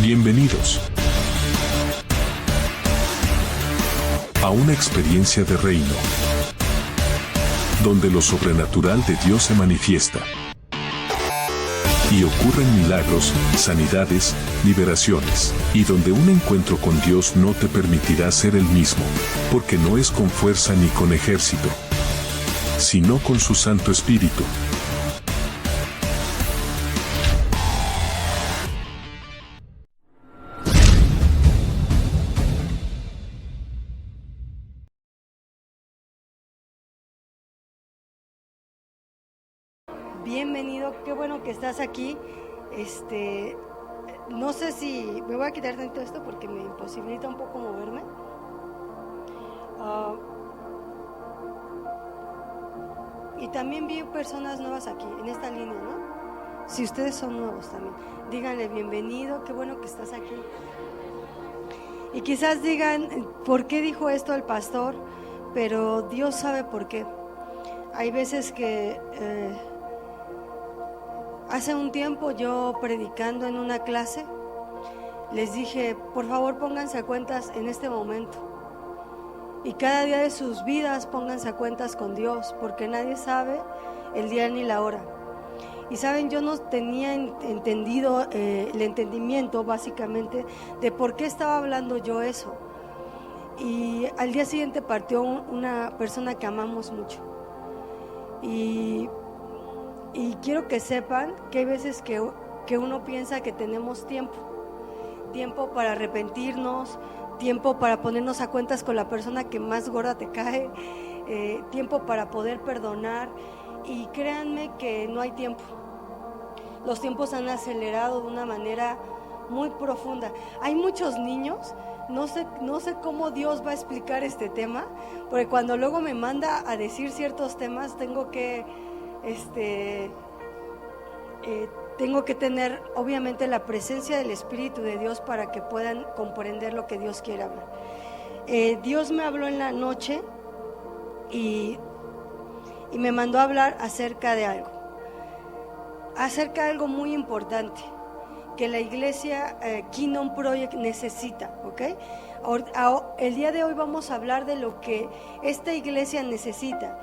Bienvenidos a una experiencia de reino, donde lo sobrenatural de Dios se manifiesta y ocurren milagros, sanidades, liberaciones, y donde un encuentro con Dios no te permitirá ser el mismo, porque no es con fuerza ni con ejército, sino con su Santo Espíritu. Bienvenido, qué bueno que estás aquí. No sé si me voy a quitar dentro de esto porque me imposibilita un poco moverme. Y también vi personas nuevas aquí, en esta línea, ¿no? Si ustedes son nuevos también, díganle bienvenido, qué bueno que estás aquí. Y quizás digan, ¿por qué dijo esto el pastor? Pero Dios sabe por qué. Hay veces que... Hace un tiempo yo predicando en una clase, les dije, por favor pónganse a cuentas en este momento. Y cada día de sus vidas pónganse a cuentas con Dios, porque nadie sabe el día ni la hora. Y saben, yo no tenía entendido el entendimiento básicamente de por qué estaba hablando yo eso. Y al día siguiente partió una persona que amamos mucho. Y quiero que sepan que hay veces que uno piensa que tenemos tiempo para arrepentirnos, tiempo para ponernos a cuentas con la persona que más gorda te cae, tiempo para poder perdonar, y créanme que no hay tiempo. Los tiempos han acelerado de una manera muy profunda. Hay muchos niños, no sé cómo Dios va a explicar este tema, porque cuando luego me manda a decir ciertos temas tengo que tener obviamente la presencia del Espíritu de Dios para que puedan comprender lo que Dios quiere hablar. Dios me habló en la noche y me mandó a hablar acerca de algo muy importante que la iglesia Kingdom Project necesita, ¿ok? El día de hoy vamos a hablar de lo que esta iglesia necesita.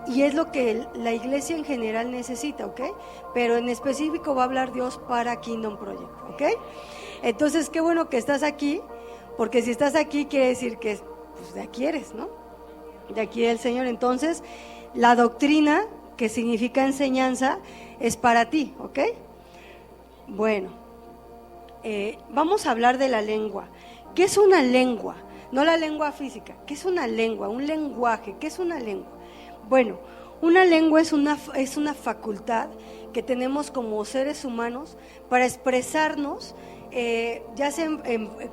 Y es lo que la iglesia en general necesita, ¿ok? Pero en específico va a hablar Dios para Kingdom Project, ¿ok? Entonces, qué bueno que estás aquí, porque si estás aquí quiere decir que pues, de aquí eres, ¿no? De aquí el Señor. Entonces, la doctrina, que significa enseñanza, es para ti, ¿ok? Bueno, vamos a hablar de la lengua. ¿Qué es una lengua? No la lengua física. ¿Qué es una lengua? Un lenguaje. ¿Qué es una lengua? Bueno, una lengua es una facultad que tenemos como seres humanos para expresarnos, ya sea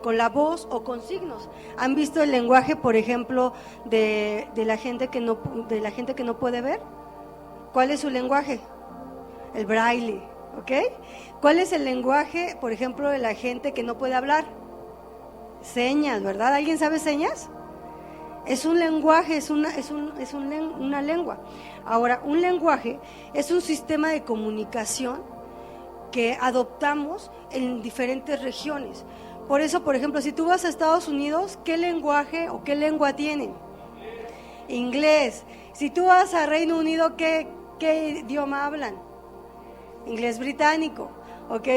con la voz o con signos. ¿Han visto el lenguaje, por ejemplo, de la gente que no puede ver? ¿Cuál es su lenguaje? El braille, ¿ok? ¿Cuál es el lenguaje, por ejemplo, de la gente que no puede hablar? Señas, ¿verdad? ¿Alguien sabe señas? Es un lenguaje, es una lengua. Ahora, un lenguaje es un sistema de comunicación que adoptamos en diferentes regiones. Por eso, por ejemplo, si tú vas a Estados Unidos, ¿qué lenguaje o qué lengua tienen? Inglés. Si tú vas a Reino Unido, ¿qué idioma hablan? Inglés británico, ¿ok?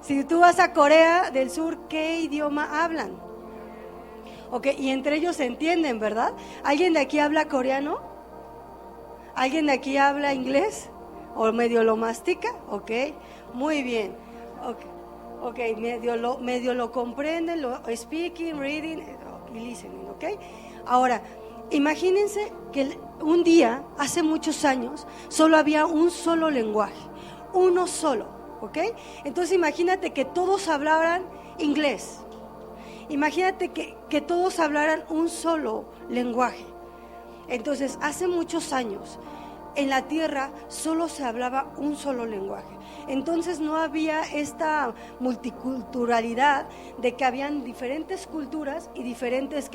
Si tú vas a Corea del Sur, ¿qué idioma hablan? Ok, y entre ellos se entienden, ¿verdad? ¿Alguien de aquí habla coreano? ¿Alguien de aquí habla inglés? ¿O medio lo mastica? Ok, muy bien. Ok, medio lo comprenden, lo speaking, reading y listening, ok. Ahora, imagínense que un día, hace muchos años, solo había un solo lenguaje, uno solo, ok. Entonces imagínate que todos hablaran inglés. Imagínate que todos hablaran un solo lenguaje. Entonces, hace muchos años, en la tierra solo se hablaba un solo lenguaje. Entonces no había esta multiculturalidad de que habían diferentes culturas y diferentes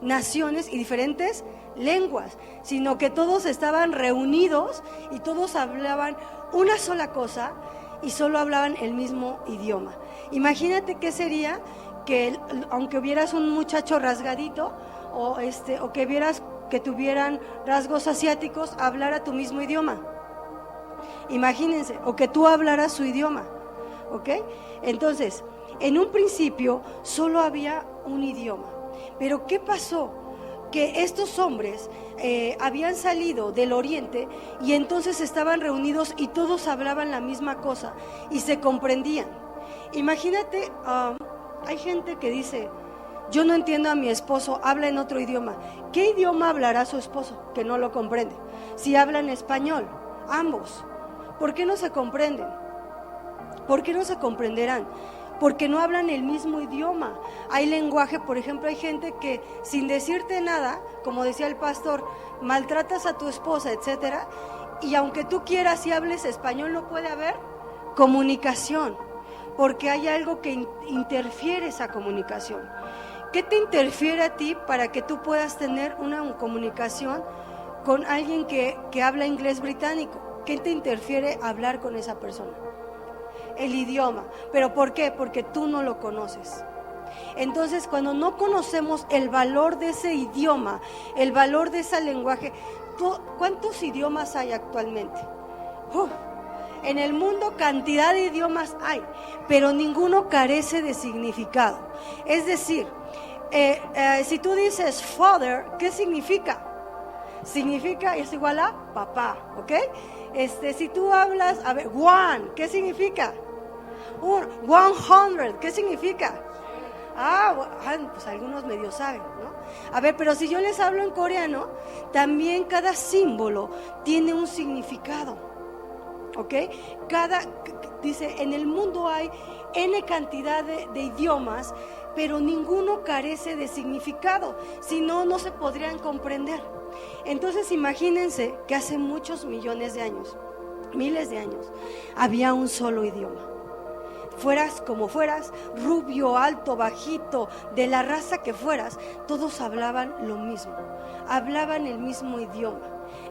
naciones y diferentes lenguas, sino que todos estaban reunidos y todos hablaban una sola cosa. y solo hablaban el mismo idioma. Imagínate qué sería que aunque hubieras un muchacho rasgadito o que vieras que tuvieran rasgos asiáticos, hablara tu mismo idioma. Imagínense, o que tú hablaras su idioma, ¿ok? Entonces, en un principio solo había un idioma, pero ¿qué pasó? Que estos hombres habían salido del oriente y entonces estaban reunidos y todos hablaban la misma cosa y se comprendían. Imagínate, hay gente que dice, yo no entiendo a mi esposo, habla en otro idioma. ¿Qué idioma hablará su esposo que no lo comprende? Si hablan español, ambos, ¿por qué no se comprenden? ¿Por qué no se comprenderán? Porque no hablan el mismo idioma. Hay lenguaje, por ejemplo, hay gente que sin decirte nada, como decía el pastor, maltratas a tu esposa, etcétera, y aunque tú quieras y hables español, no puede haber comunicación, porque hay algo que interfiere esa comunicación. ¿Qué te interfiere a ti para que tú puedas tener una comunicación con alguien que habla inglés británico? ¿Qué te interfiere hablar con esa persona? El idioma. ¿Pero por qué? Porque tú no lo conoces. Entonces, cuando no conocemos el valor de ese idioma, el valor de ese lenguaje, ¿cuántos idiomas hay actualmente? En el mundo cantidad de idiomas hay, pero ninguno carece de significado. Es decir, si tú dices father, ¿qué significa? Significa, es igual a papá, ¿ok? Si tú hablas, a ver, one, ¿qué significa? 100, ¿qué significa? Pues algunos medio saben, ¿no? A ver, pero si yo les hablo en coreano, también cada símbolo tiene un significado, ¿ok? Dice, en el mundo hay N cantidad de idiomas, pero ninguno carece de significado, si no, no se podrían comprender. Entonces imagínense que hace muchos millones de años, miles de años, había un solo idioma. Fueras como fueras, rubio, alto, bajito, de la raza que fueras, todos hablaban lo mismo, hablaban el mismo idioma.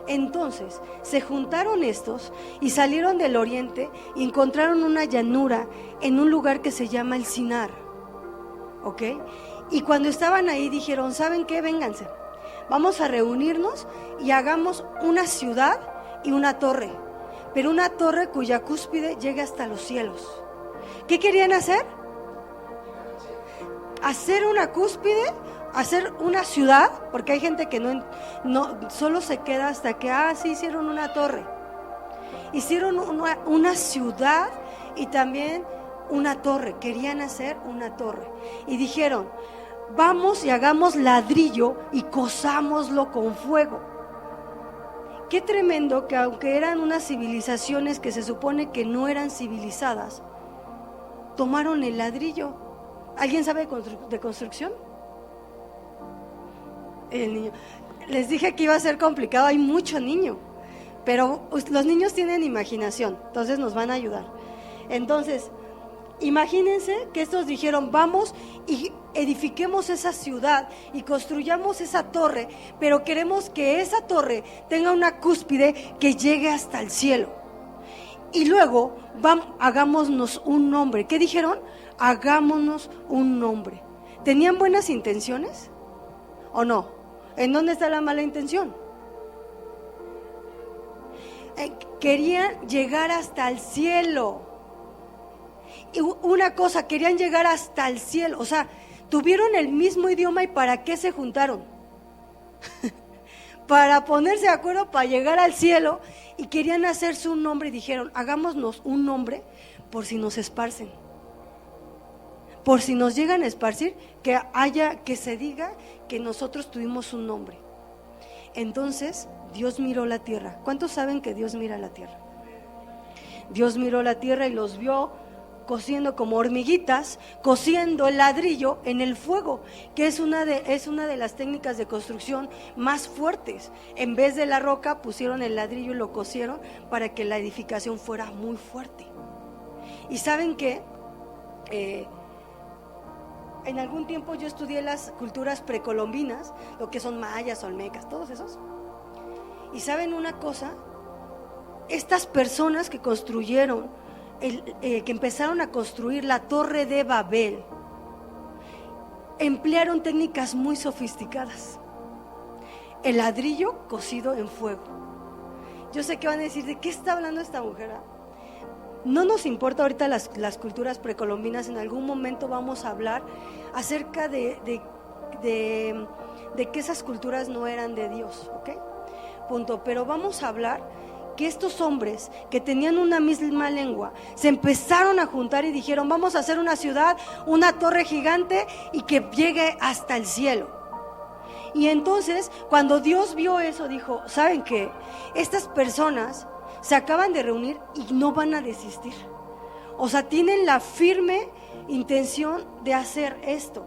Entonces se juntaron estos y salieron del oriente y encontraron una llanura en un lugar que se llama el Sinar, ¿ok? Y cuando estaban ahí dijeron, ¿saben qué? Vénganse, vamos a reunirnos y hagamos una ciudad y una torre, pero una torre cuya cúspide llegue hasta los cielos. ¿Qué querían hacer? Hacer una cúspide, hacer una ciudad, porque hay gente que no solo se queda hasta que, sí hicieron una torre. Hicieron una ciudad y también una torre, querían hacer una torre. Y dijeron, vamos y hagamos ladrillo y cozámoslo con fuego. Qué tremendo que aunque eran unas civilizaciones que se supone que no eran civilizadas, tomaron el ladrillo. ¿Alguien sabe de construcción? El niño. Les dije que iba a ser complicado, hay mucho niño, pero los niños tienen imaginación, entonces nos van a ayudar. Entonces, imagínense que estos dijeron, vamos y edifiquemos esa ciudad y construyamos esa torre, pero queremos que esa torre tenga una cúspide que llegue hasta el cielo. Y luego, hagámonos un nombre. ¿Qué dijeron? Hagámonos un nombre. ¿Tenían buenas intenciones? ¿O no? ¿En dónde está la mala intención? Querían llegar hasta el cielo. Y una cosa, querían llegar hasta el cielo. O sea, tuvieron el mismo idioma. ¿Y para qué se juntaron? Para ponerse de acuerdo para llegar al cielo. Y querían hacerse un nombre y dijeron, hagámonos un nombre por si nos esparcen. Por si nos llegan a esparcir, que se diga que nosotros tuvimos un nombre. Entonces, Dios miró la tierra. ¿Cuántos saben que Dios mira la tierra? Dios miró la tierra y los vio cociendo como hormiguitas, cociendo el ladrillo en el fuego, que es una de las técnicas de construcción más fuertes. En vez de la roca pusieron el ladrillo y lo cocieron para que la edificación fuera muy fuerte. Y ¿saben qué? En algún tiempo yo estudié las culturas precolombinas, lo que son mayas, olmecas, todos esos. Y ¿saben una cosa? Estas personas que construyeron que empezaron a construir la Torre de Babel, emplearon técnicas muy sofisticadas. El ladrillo cocido en fuego. Yo sé que van a decir, ¿de qué está hablando esta mujer? No nos importa ahorita las culturas precolombinas. En algún momento vamos a hablar acerca de que esas culturas no eran de Dios, ¿ok? Punto. Pero vamos a hablar que estos hombres que tenían una misma lengua se empezaron a juntar y dijeron, vamos a hacer una ciudad, una torre gigante y que llegue hasta el cielo. Y entonces, cuando Dios vio eso, dijo, ¿saben qué? Estas personas se acaban de reunir y no van a desistir. O sea, tienen la firme intención de hacer esto.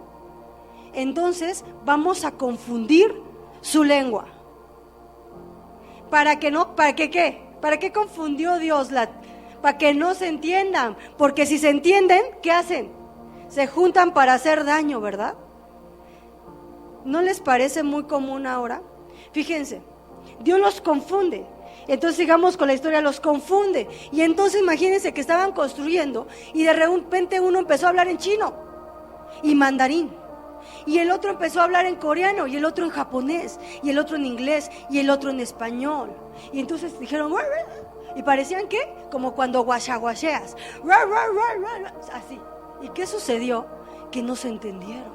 Entonces, vamos a confundir su lengua. ¿Para que qué? ¿Para qué confundió Dios? Para que no se entiendan. Porque si se entienden, ¿qué hacen? Se juntan para hacer daño, ¿verdad? ¿No les parece muy común ahora? Fíjense, Dios los confunde. Entonces sigamos con la historia, los confunde. Y entonces imagínense que estaban construyendo y de repente uno empezó a hablar en chino y mandarín. Y el otro empezó a hablar en coreano, y el otro en japonés, y el otro en inglés, y el otro en español. Y entonces dijeron, y parecían que, como cuando guachaguacheas, así. ¿Y qué sucedió? Que no se entendieron.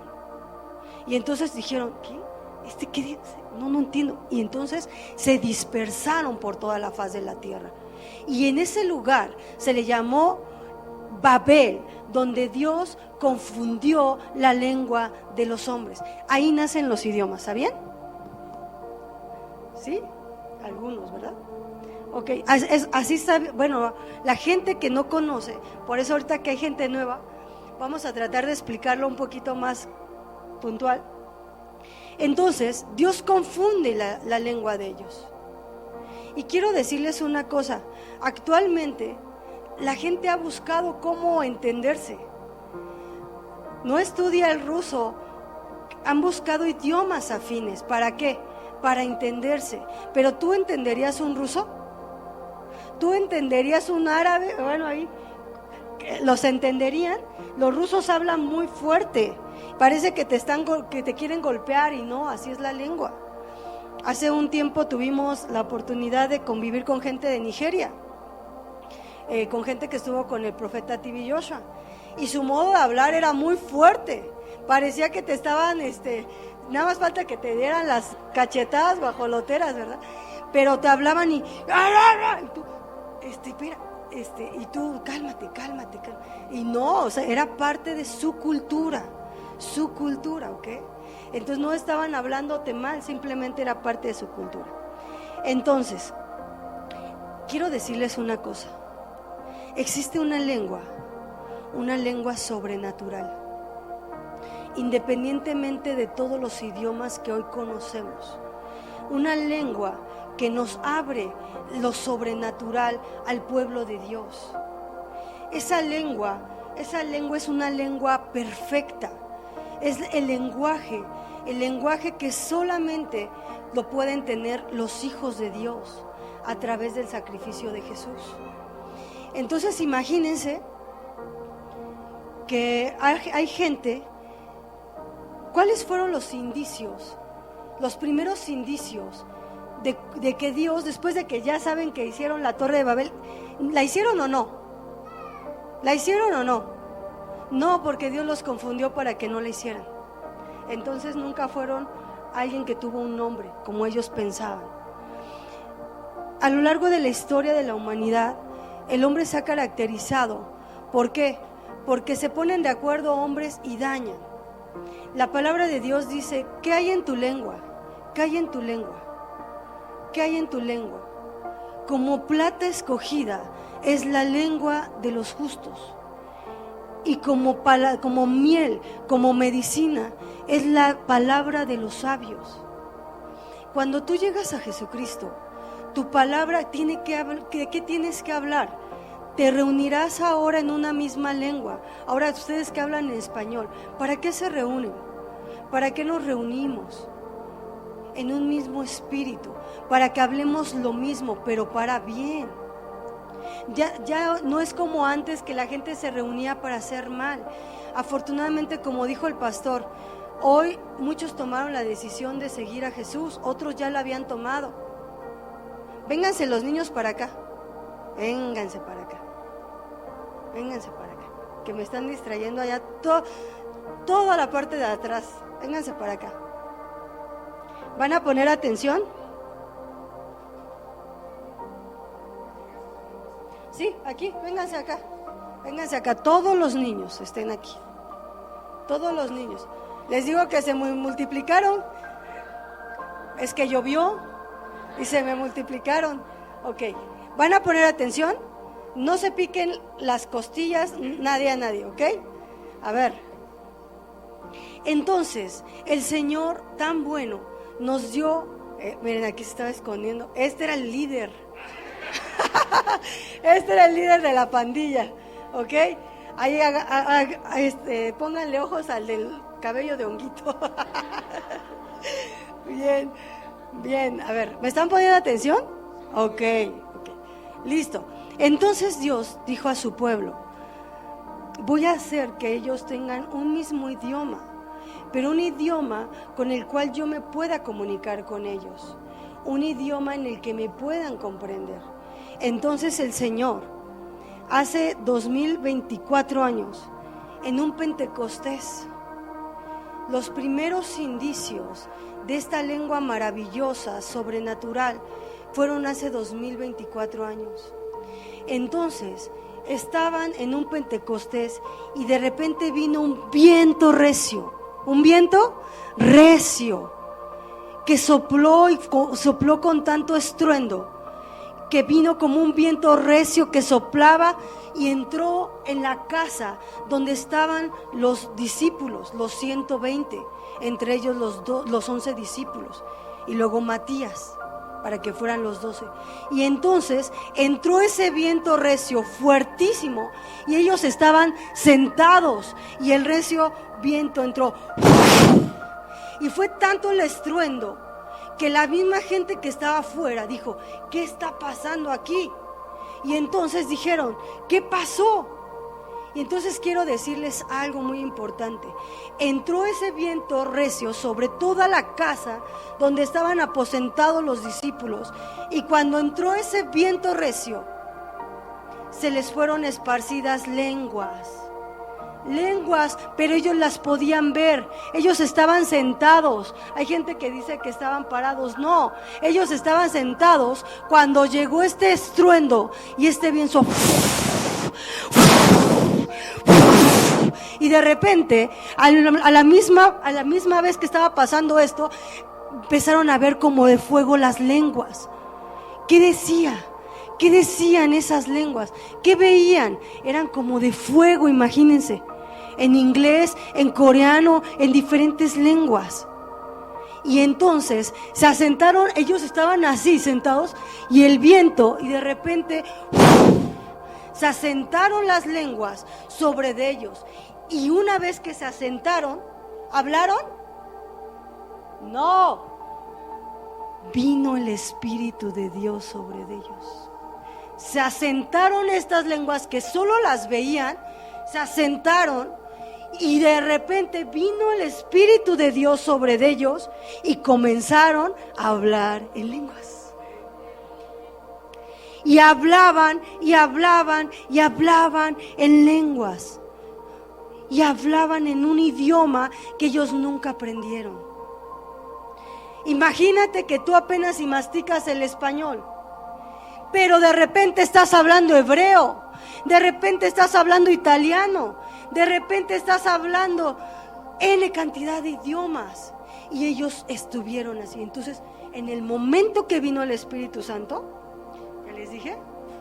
Y entonces dijeron, ¿qué? ¿Qué dice? No entiendo. Y entonces se dispersaron por toda la faz de la tierra. Y en ese lugar se le llamó Babel, donde Dios confundió la lengua de los hombres. Ahí nacen los idiomas, ¿sabían? ¿Sí? Algunos, ¿verdad? Ok, así sabe. Bueno, la gente que no conoce, por eso ahorita que hay gente nueva, vamos a tratar de explicarlo un poquito más puntual. Entonces, Dios confunde la lengua de ellos. Y quiero decirles una cosa, actualmente la gente ha buscado cómo entenderse. No estudia el ruso, han buscado idiomas afines. ¿Para qué? Para entenderse. Pero ¿tú entenderías un ruso? ¿Tú entenderías un árabe? Bueno, ahí los entenderían. Los rusos hablan muy fuerte. Parece que te quieren golpear y no, así es la lengua. Hace un tiempo tuvimos la oportunidad de convivir con gente de Nigeria, con gente que estuvo con el profeta T.B. Joshua, y su modo de hablar era muy fuerte. Parecía que te estaban, nada más falta que te dieran las cachetadas guajoloteras, ¿verdad? Pero te hablaban y tú, espera, y tú, cálmate. Y no, o sea, era parte de su cultura, ¿ok? Entonces no estaban hablándote mal, simplemente era parte de su cultura. Entonces, quiero decirles una cosa. Existe una lengua sobrenatural, independientemente de todos los idiomas que hoy conocemos. Una lengua que nos abre lo sobrenatural al pueblo de Dios. Esa lengua es una lengua perfecta. Es el lenguaje que solamente lo pueden tener los hijos de Dios a través del sacrificio de Jesús. Entonces imagínense que hay gente. ¿Cuáles fueron los indicios? Los primeros indicios de que Dios, después de que ya saben que hicieron la Torre de Babel, ¿la hicieron o no? ¿La hicieron o no? No, porque Dios los confundió para que no la hicieran. Entonces nunca fueron alguien que tuvo un nombre, como ellos pensaban. A lo largo de la historia de la humanidad, el hombre se ha caracterizado. ¿Por qué? Porque se ponen de acuerdo hombres y dañan. La palabra de Dios dice, ¿qué hay en tu lengua? ¿Qué hay en tu lengua? ¿Qué hay en tu lengua? Como plata escogida es la lengua de los justos. Y como miel, como medicina, es la palabra de los sabios. Cuando tú llegas a Jesucristo, tu palabra tiene que hablar. ¿Qué tienes que hablar? Te reunirás ahora en una misma lengua. Ahora ustedes que hablan en español, ¿para qué se reúnen? ¿Para qué nos reunimos? En un mismo espíritu, para que hablemos lo mismo, pero para bien. Ya no es como antes que la gente se reunía para hacer mal. Afortunadamente, como dijo el pastor, hoy muchos tomaron la decisión de seguir a Jesús, otros ya la habían tomado. Vénganse los niños para acá, vénganse para acá, vénganse para acá, que me están distrayendo allá toda la parte de atrás. Vénganse para acá. ¿Van a poner atención? Sí, aquí, vénganse acá. Vénganse acá, todos los niños estén aquí. Todos los niños. Les digo que se multiplicaron. Es que llovió y se me multiplicaron. Ok, ¿van a poner atención? No se piquen las costillas nadie a nadie, ¿ok? A ver. Entonces, el Señor tan bueno nos dio, miren, aquí se estaba escondiendo, este era el líder. Este era el líder de la pandilla, ¿ok? Ahí pónganle ojos al del cabello de honguito. Bien, bien, a ver, ¿me están poniendo atención? Ok, listo. Entonces Dios dijo a su pueblo: voy a hacer que ellos tengan un mismo idioma, pero un idioma con el cual yo me pueda comunicar con ellos, un idioma en el que me puedan comprender. Entonces el Señor, hace 2024 años, en un Pentecostés, los primeros indicios de esta lengua maravillosa, sobrenatural, fueron hace 2024 años. Entonces, estaban en un Pentecostés y de repente vino un viento recio, que sopló con tanto estruendo, que vino como un viento recio que soplaba y entró en la casa donde estaban los discípulos, los 120, entre ellos los 11 discípulos, y luego Matías, para que fueran los 12. Y entonces entró ese viento recio fuertísimo y ellos estaban sentados y el recio viento entró. Y fue tanto el estruendo que la misma gente que estaba afuera dijo: ¿qué está pasando aquí? Y entonces dijeron: ¿qué pasó? Y entonces quiero decirles algo muy importante. Entró ese viento recio sobre toda la casa donde estaban aposentados los discípulos, y cuando entró ese viento recio, se les fueron esparcidas lenguas, pero ellos las podían ver. Ellos estaban sentados. Hay gente que dice que estaban parados. No, ellos estaban sentados cuando llegó este estruendo y este viento. Y de repente, a la misma vez que estaba pasando esto, empezaron a ver como de fuego las lenguas. ¿Qué decía? ¿Qué decían esas lenguas? ¿Qué veían? Eran como de fuego, imagínense. En inglés, en coreano, en diferentes lenguas. Y entonces se asentaron, ellos estaban así sentados, y el viento, y de repente se asentaron las lenguas sobre de ellos. Y una vez que se asentaron, ¿hablaron? No. Vino el Espíritu de Dios sobre de ellos. Se asentaron estas lenguas que solo las veían, se asentaron, y de repente vino el Espíritu de Dios sobre de ellos y comenzaron a hablar en lenguas. Y hablaban y hablaban y hablaban en lenguas. Y hablaban en un idioma que ellos nunca aprendieron. Imagínate que tú apenas si masticas el español, pero de repente estás hablando hebreo, de repente estás hablando italiano, de repente estás hablando N cantidad de idiomas. Y ellos estuvieron así. Entonces, en el momento que vino el Espíritu Santo, ya les dije,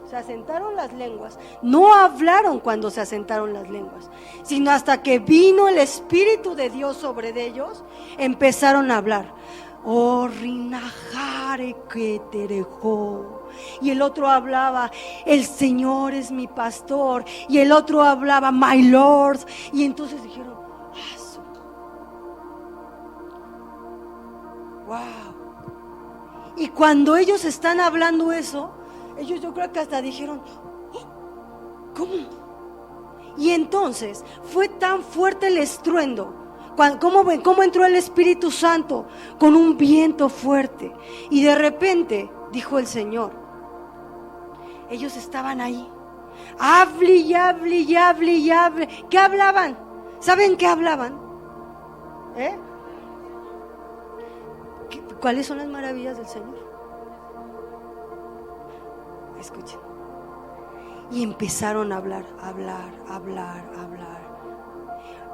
se asentaron las lenguas. No hablaron cuando se asentaron las lenguas, sino hasta que vino el Espíritu de Dios sobre de ellos, empezaron a hablar. Oh, Rinajare que terejó. Y el otro hablaba: el Señor es mi pastor. Y el otro hablaba: my Lord. Y entonces dijeron: wow. Y cuando ellos están hablando eso, ellos yo creo que hasta dijeron: ¿Cómo? Y entonces fue tan fuerte el estruendo. ¿Cómo entró el Espíritu Santo? Con un viento fuerte. Y de repente, dijo el Señor, ellos estaban ahí. Hable y hable y hable y hable. ¿Qué hablaban? ¿Saben qué hablaban? ¿Cuáles son las maravillas del Señor? Escuchen. Y empezaron a hablar.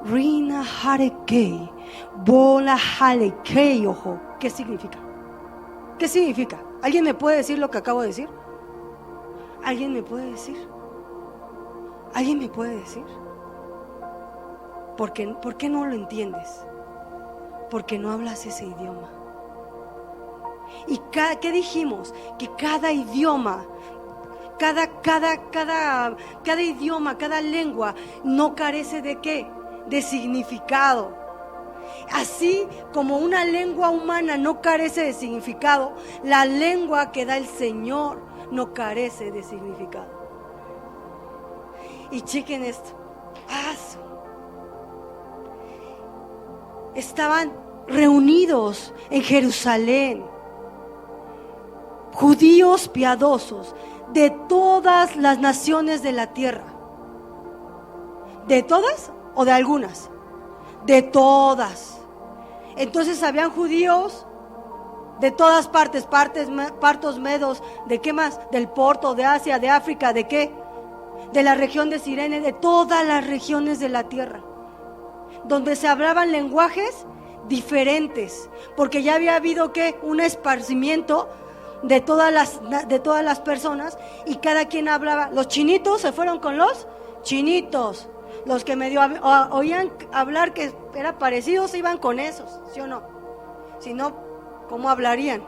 Rina Harekei, Bola Harekei, ojo. ¿Qué significa? ¿Qué significa? ¿Alguien me puede decir lo que acabo de decir? ¿Alguien me puede decir? ¿Alguien me puede decir? ¿Por qué no lo entiendes? Porque no hablas ese idioma. ¿Y qué dijimos? Que cada idioma, cada idioma, cada lengua no carece de ¿qué? De significado. Así como una lengua humana no carece de significado, la lengua que da el Señor no carece de significado. Y chequen esto. Estaban reunidos en Jerusalén judíos piadosos de todas las naciones de la tierra. ¿De todas o de algunas? De todas. Entonces habían judíos de todas partes, partos, medos, ¿de qué más? Del Porto, de Asia, de África, ¿de qué? De la región de Cirene, de todas las regiones de la tierra, donde se hablaban lenguajes diferentes, porque ya había habido ¿qué? Un esparcimiento de todas las personas, y cada quien hablaba. Los chinitos se fueron con los chinitos, los que medio oían hablar que era parecido se iban con esos, ¿sí o no? Si no, ¿cómo hablarían?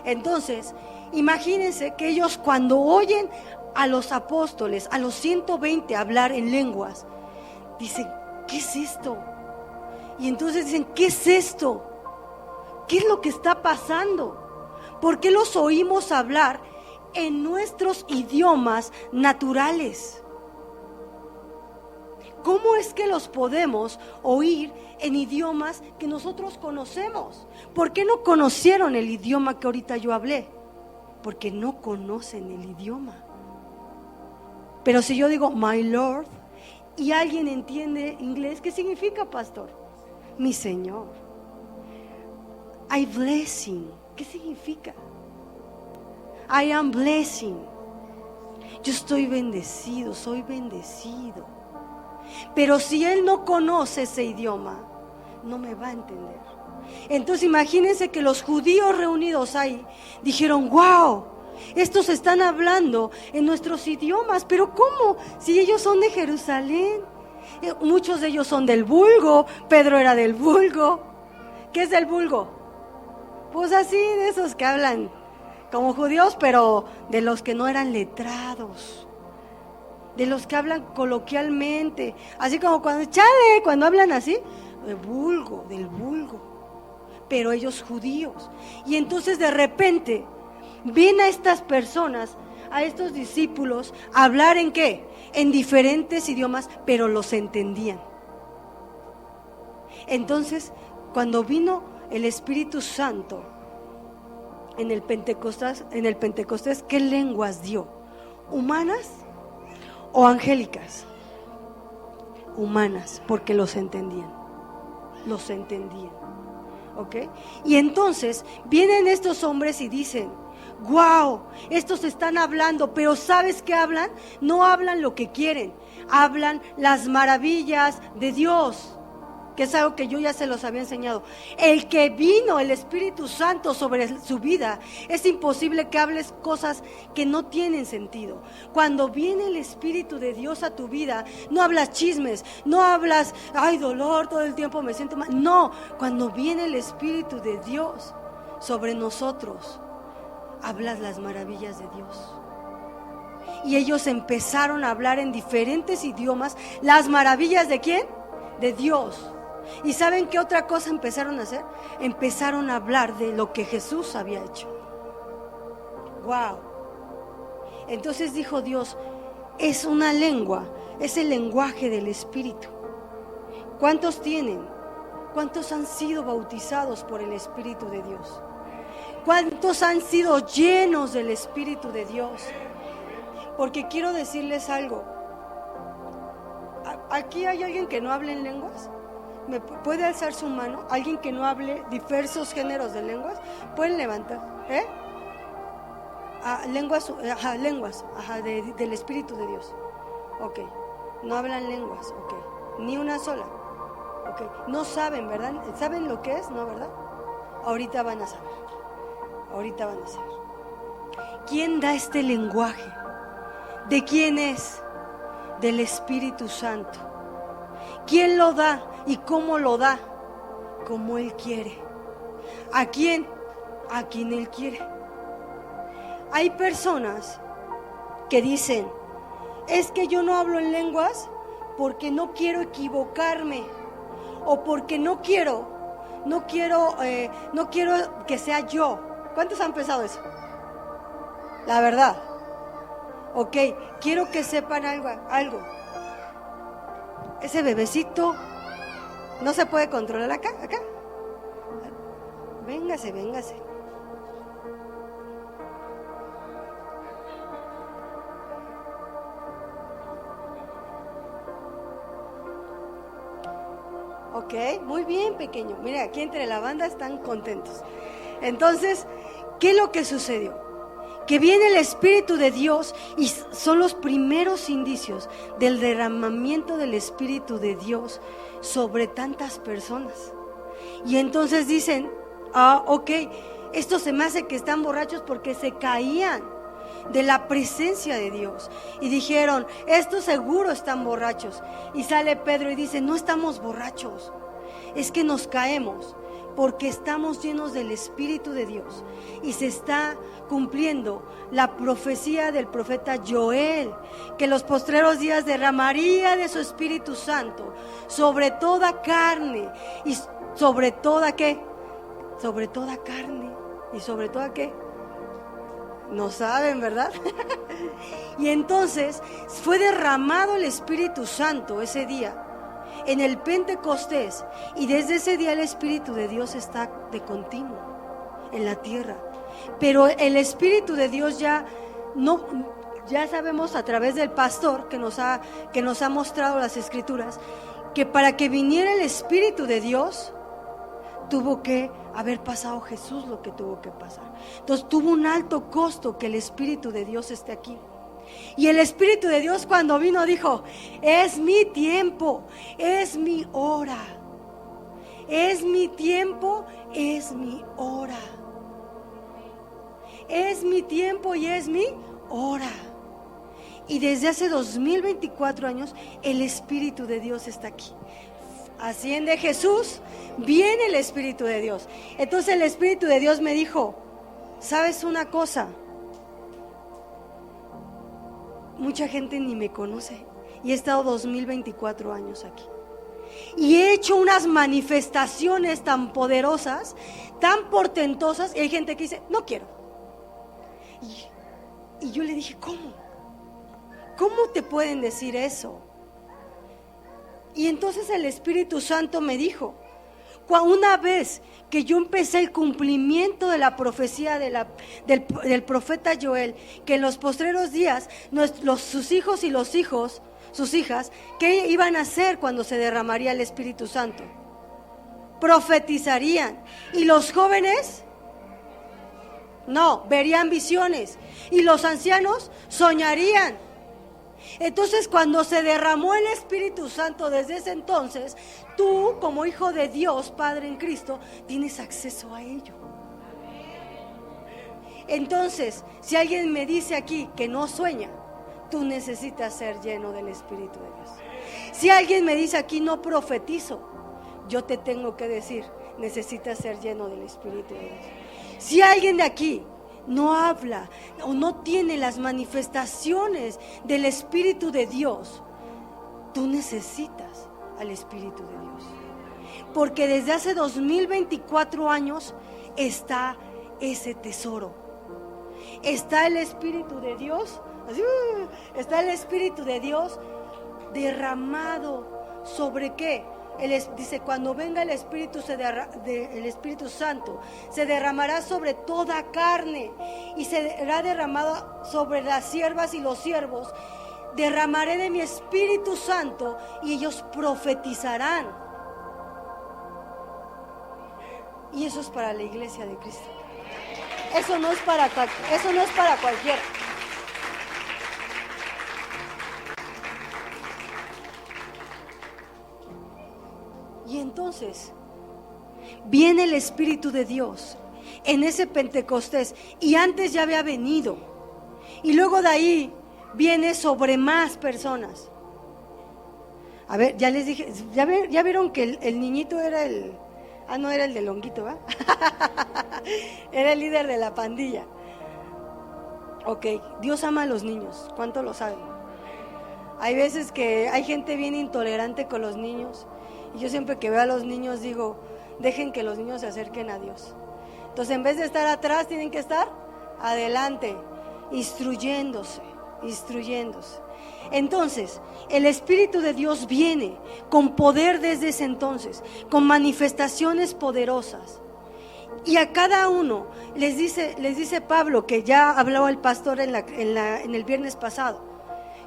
Entonces, imagínense que ellos cuando oyen a los apóstoles, a los 120 hablar en lenguas, dicen, ¿qué es esto? Y entonces dicen, ¿qué es esto? ¿Qué es lo que está pasando? ¿Por qué los oímos hablar en nuestros idiomas naturales? ¿Cómo es que los podemos oír en idiomas que nosotros conocemos? ¿Por qué no conocieron el idioma que ahorita yo hablé? Porque no conocen el idioma. Pero si yo digo, my Lord, y alguien entiende inglés, ¿qué significa, pastor? Mi Señor. I blessing. ¿Qué significa? I am blessing. Yo estoy bendecido, soy bendecido. Pero si él no conoce ese idioma, no me va a entender. Entonces imagínense que los judíos reunidos ahí dijeron, wow, estos están hablando en nuestros idiomas, pero ¿cómo? Si ellos son de Jerusalén, muchos de ellos son del vulgo. Pedro era del vulgo. ¿Qué es del vulgo? Pues así, de esos que hablan como judíos, pero de los que no eran letrados, de los que hablan coloquialmente, así como cuando hablan así, del vulgo, pero ellos judíos. Y entonces de repente ven a estas personas, a estos discípulos, a hablar ¿en qué? En diferentes idiomas, pero los entendían. Entonces, cuando vino el Espíritu Santo en el Pentecostés, ¿qué lenguas dio? ¿Humanas o angélicas? Humanas, porque los entendían. ¿Ok? Y entonces vienen estos hombres y dicen, wow, estos están hablando, pero ¿sabes qué hablan? No hablan lo que quieren, hablan las maravillas de Dios, que es algo que yo ya se los había enseñado. El que vino el Espíritu Santo sobre su vida, es imposible que hables cosas que no tienen sentido. Cuando viene el Espíritu de Dios a tu vida, no hablas chismes, no hablas, ay, dolor, todo el tiempo me siento mal. No, cuando viene el Espíritu de Dios sobre nosotros, hablas las maravillas de Dios. Y ellos empezaron a hablar en diferentes idiomas las maravillas ¿de quién? De Dios. ¿Y saben qué otra cosa empezaron a hacer? Empezaron a hablar de lo que Jesús había hecho. Wow. Entonces dijo Dios, es una lengua, es el lenguaje del Espíritu. ¿Cuántos tienen? ¿Cuántos han sido bautizados por el Espíritu de Dios? ¿Cuántos han sido llenos del Espíritu de Dios? Porque quiero decirles algo. ¿Aquí hay alguien que no hable en lenguas? ¿Me puede alzar su mano? ¿Alguien que no hable diversos géneros de lenguas? ¿Pueden levantar? Lenguas, del Espíritu de Dios. Ok. No hablan lenguas. Ok. Ni una sola. Ok. No saben, ¿verdad? ¿Saben lo que es? ¿No, verdad? Ahorita van a saber. Ahorita van a saber. ¿Quién da este lenguaje? ¿De quién es? Del Espíritu Santo. ¿Quién lo da y cómo lo da? Como Él quiere. ¿A quién? A quien Él quiere. Hay personas que dicen, es que yo no hablo en lenguas porque no quiero equivocarme, o porque no quiero que sea yo. ¿Cuántos han pensado eso? La verdad. Ok, quiero que sepan algo. Ese bebecito no se puede controlar acá. Véngase. Ok, muy bien, pequeño. Mira, aquí entre la banda están contentos. Entonces, ¿qué es lo que sucedió? Que viene el Espíritu de Dios y son los primeros indicios del derramamiento del Espíritu de Dios sobre tantas personas. Y entonces dicen, ok, esto se me hace que están borrachos porque se caían de la presencia de Dios. Y dijeron, estos seguro están borrachos. Y sale Pedro y dice, no estamos borrachos, es que nos caemos porque estamos llenos del Espíritu de Dios. Y se está cumpliendo la profecía del profeta Joel, que en los postreros días derramaría de su Espíritu Santo sobre toda carne. Y sobre toda ¿qué? Sobre toda carne. ¿Y sobre toda qué? No saben, ¿verdad? Y entonces fue derramado el Espíritu Santo ese día, en el Pentecostés, y desde ese día el Espíritu de Dios está de continuo en la tierra. Pero el Espíritu de Dios ya sabemos a través del pastor que nos ha mostrado las Escrituras, que para que viniera el Espíritu de Dios tuvo que haber pasado Jesús lo que tuvo que pasar. Entonces tuvo un alto costo que el Espíritu de Dios esté aquí. Y el Espíritu de Dios cuando vino dijo, es mi tiempo, es mi hora. Es mi tiempo, es mi hora. Es mi tiempo y es mi hora. Y desde hace 2024 años el Espíritu de Dios está aquí. Asciende Jesús, viene el Espíritu de Dios. Entonces el Espíritu de Dios me dijo, ¿sabes una cosa? Mucha gente ni me conoce y he estado 2024 años aquí. Y he hecho unas manifestaciones tan poderosas, tan portentosas, y hay gente que dice, no quiero. Y yo le dije, ¿cómo? ¿Cómo te pueden decir eso? Y entonces el Espíritu Santo me dijo, una vez que yo empecé el cumplimiento de la profecía del profeta Joel, que en los postreros días sus hijos y sus hijas, ¿qué iban a hacer cuando se derramaría el Espíritu Santo? Profetizarían. ¿Y los jóvenes? No, verían visiones. ¿Y los ancianos? Soñarían. Entonces cuando se derramó el Espíritu Santo desde ese entonces, tú como hijo de Dios, Padre en Cristo, tienes acceso a ello. Entonces, si alguien me dice aquí que no sueña, tú necesitas ser lleno del Espíritu de Dios. Si alguien me dice aquí no profetizo, yo te tengo que decir, necesitas ser lleno del Espíritu de Dios. Si alguien de aquí no habla o no tiene las manifestaciones del Espíritu de Dios, tú necesitas al Espíritu de Dios. Porque desde hace 2024 años está ese tesoro. Está el Espíritu de Dios Así, está el Espíritu de Dios derramado sobre ¿qué? Dice, cuando venga el Espíritu, el Espíritu Santo, se derramará sobre toda carne y será derramado sobre las siervas y los siervos. Derramaré de mi Espíritu Santo y ellos profetizarán. Y eso es para la iglesia de Cristo. Eso no es para cualquiera. Y entonces viene el Espíritu de Dios en ese Pentecostés, y antes ya había venido, y luego de ahí viene sobre más personas. A ver, ya les dije, ya vieron que el niñito era no era el del honguito, ¿va? Era el líder de la pandilla. Ok, Dios ama a los niños, ¿cuánto lo saben? Hay veces que hay gente bien intolerante con los niños, y yo siempre que veo a los niños digo, dejen que los niños se acerquen a Dios. Entonces, en vez de estar atrás, tienen que estar adelante, instruyéndose. Entonces, el Espíritu de Dios viene con poder desde ese entonces, con manifestaciones poderosas. Y a cada uno les dice Pablo, que ya habló el pastor en el viernes pasado,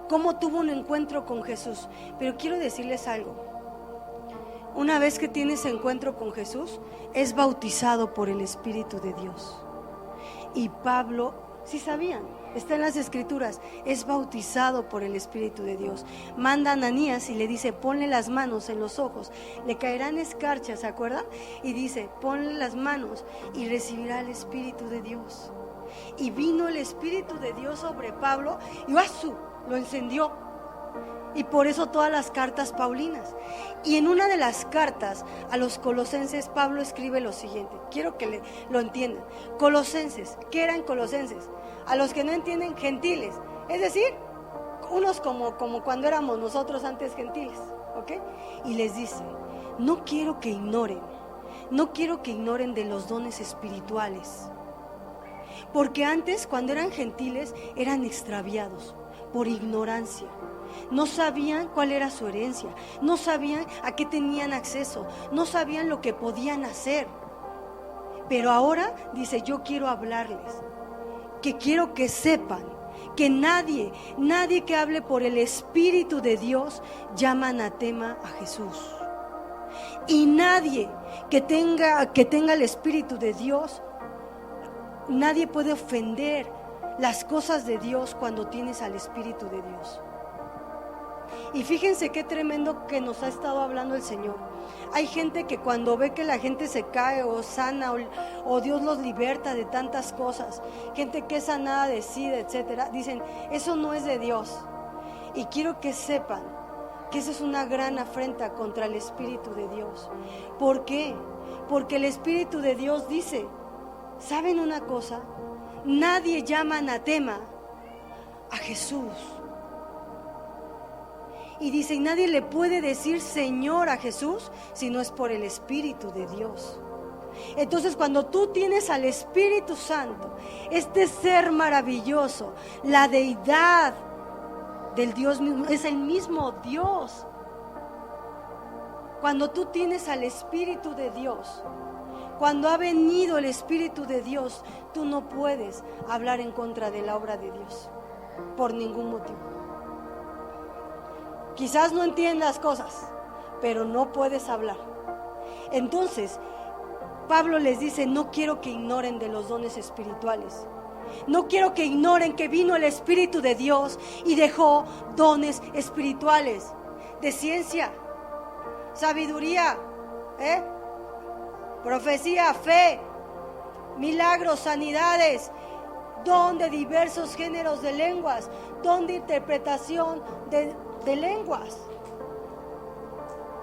cómo tuvo un encuentro con Jesús. Pero quiero decirles algo. Una vez que tiene ese encuentro con Jesús, es bautizado por el Espíritu de Dios. Y Pablo, sí sabían, está en las Escrituras, es bautizado por el Espíritu de Dios. Manda a Ananías y le dice, ponle las manos en los ojos, le caerán escarchas, ¿se acuerdan? Y dice, ponle las manos y recibirá el Espíritu de Dios. Y vino el Espíritu de Dios sobre Pablo y ¡asu! Lo encendió. Y por eso todas las cartas paulinas. Y en una de las cartas a los colosenses, Pablo escribe lo siguiente. Quiero que lo entiendan. Colosenses, ¿qué eran colosenses? A los que no entienden, gentiles. Es decir, unos como cuando éramos nosotros antes gentiles, ¿ok? Y les dice, no quiero que ignoren de los dones espirituales. Porque antes, cuando eran gentiles, eran extraviados por ignorancia. No sabían cuál era su herencia, no sabían a qué tenían acceso, no sabían lo que podían hacer. Pero ahora dice, yo quiero hablarles, que quiero que sepan que nadie que hable por el Espíritu de Dios llama anatema a Jesús. Y nadie que tenga el Espíritu de Dios, nadie puede ofender las cosas de Dios cuando tienes al Espíritu de Dios. Y fíjense qué tremendo que nos ha estado hablando el Señor. Hay gente que cuando ve que la gente se cae o sana o Dios los liberta de tantas cosas, gente que es sanada de SIDA, etcétera, dicen, eso no es de Dios. Y quiero que sepan que eso es una gran afrenta contra el Espíritu de Dios. ¿Por qué? Porque el Espíritu de Dios dice, ¿saben una cosa? Nadie llama anatema a Jesús. Y dice, y nadie le puede decir Señor a Jesús si no es por el Espíritu de Dios. Entonces, cuando tú tienes al Espíritu Santo, este ser maravilloso, la deidad del Dios mismo, es el mismo Dios. Cuando tú tienes al Espíritu de Dios, cuando ha venido el Espíritu de Dios, tú no puedes hablar en contra de la obra de Dios por ningún motivo. Quizás no entiendas cosas, pero no puedes hablar. Entonces, Pablo les dice, no quiero que ignoren de los dones espirituales. No quiero que ignoren que vino el Espíritu de Dios y dejó dones espirituales de ciencia, sabiduría, profecía, fe, milagros, sanidades, don de diversos géneros de lenguas, don de interpretación de lenguas,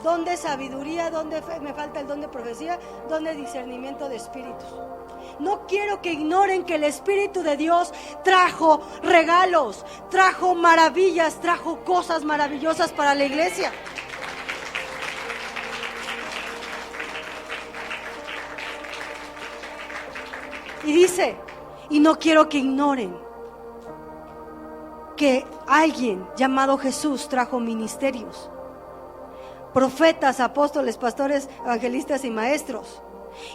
don de sabiduría, don de fe, me falta el don de profecía, don de discernimiento de espíritus. No quiero que ignoren que el Espíritu de Dios trajo regalos, trajo maravillas, trajo cosas maravillosas para la iglesia. Y dice, y no quiero que ignoren que alguien llamado Jesús trajo ministerios, profetas, apóstoles, pastores, evangelistas y maestros.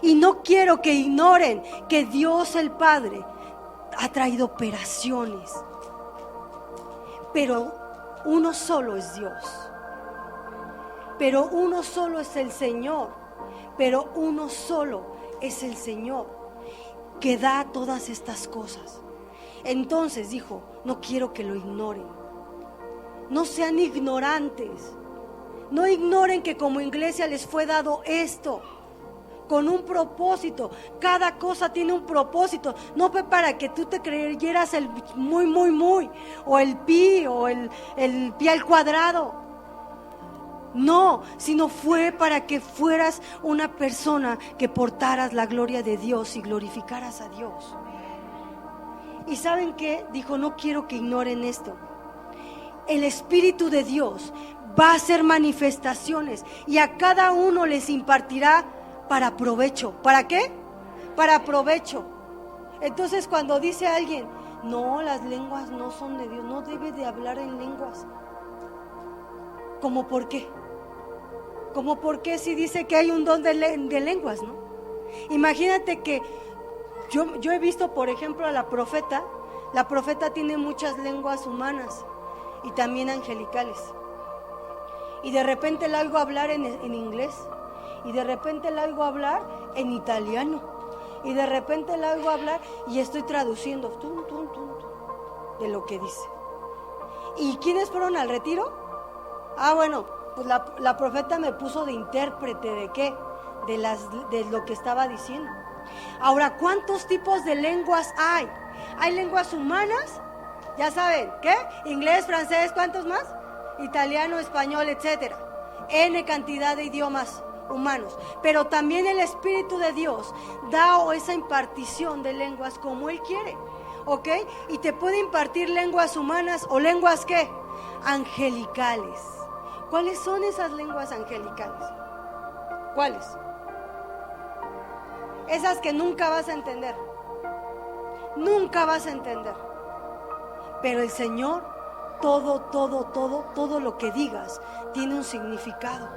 Y no quiero que ignoren que Dios el Padre ha traído operaciones, pero uno solo es Dios, pero uno solo es el Señor, pero uno solo es el Señor que da todas estas cosas. Entonces dijo, no quiero que lo ignoren, no sean ignorantes, no ignoren que como iglesia les fue dado esto con un propósito. Cada cosa tiene un propósito. No fue para que tú te creyeras el muy, o el pi, o el pi al cuadrado. No, sino fue para que fueras una persona que portaras la gloria de Dios y glorificaras a Dios. ¿Y saben qué? Dijo, no quiero que ignoren esto. El Espíritu de Dios va a hacer manifestaciones y a cada uno les impartirá para provecho. ¿Para qué? Para provecho. Entonces cuando dice alguien, no, las lenguas no son de Dios, no debe de hablar en lenguas. ¿Cómo por qué? ¿Cómo por qué si dice que hay un don de lenguas, no? Imagínate que yo he visto, por ejemplo, a la profeta tiene muchas lenguas humanas y también angelicales. Y de repente la oigo hablar en inglés, y de repente la oigo hablar en italiano, y de repente la oigo hablar y estoy traduciendo de lo que dice. ¿Y quiénes fueron al retiro? Bueno, pues la profeta me puso de intérprete. ¿De qué? De lo que estaba diciendo. Ahora, ¿cuántos tipos de lenguas hay? Hay lenguas humanas, ya saben, ¿qué? Inglés, francés, ¿cuántos más? Italiano, español, etcétera. N cantidad de idiomas humanos. Pero también el Espíritu de Dios da esa impartición de lenguas como Él quiere, ¿ok? Y te puede impartir lenguas humanas o lenguas, ¿qué? Angelicales. ¿Cuáles son esas lenguas angelicales? ¿Cuáles? Esas que nunca vas a entender. Nunca vas a entender. Pero el Señor, todo lo que digas tiene un significado.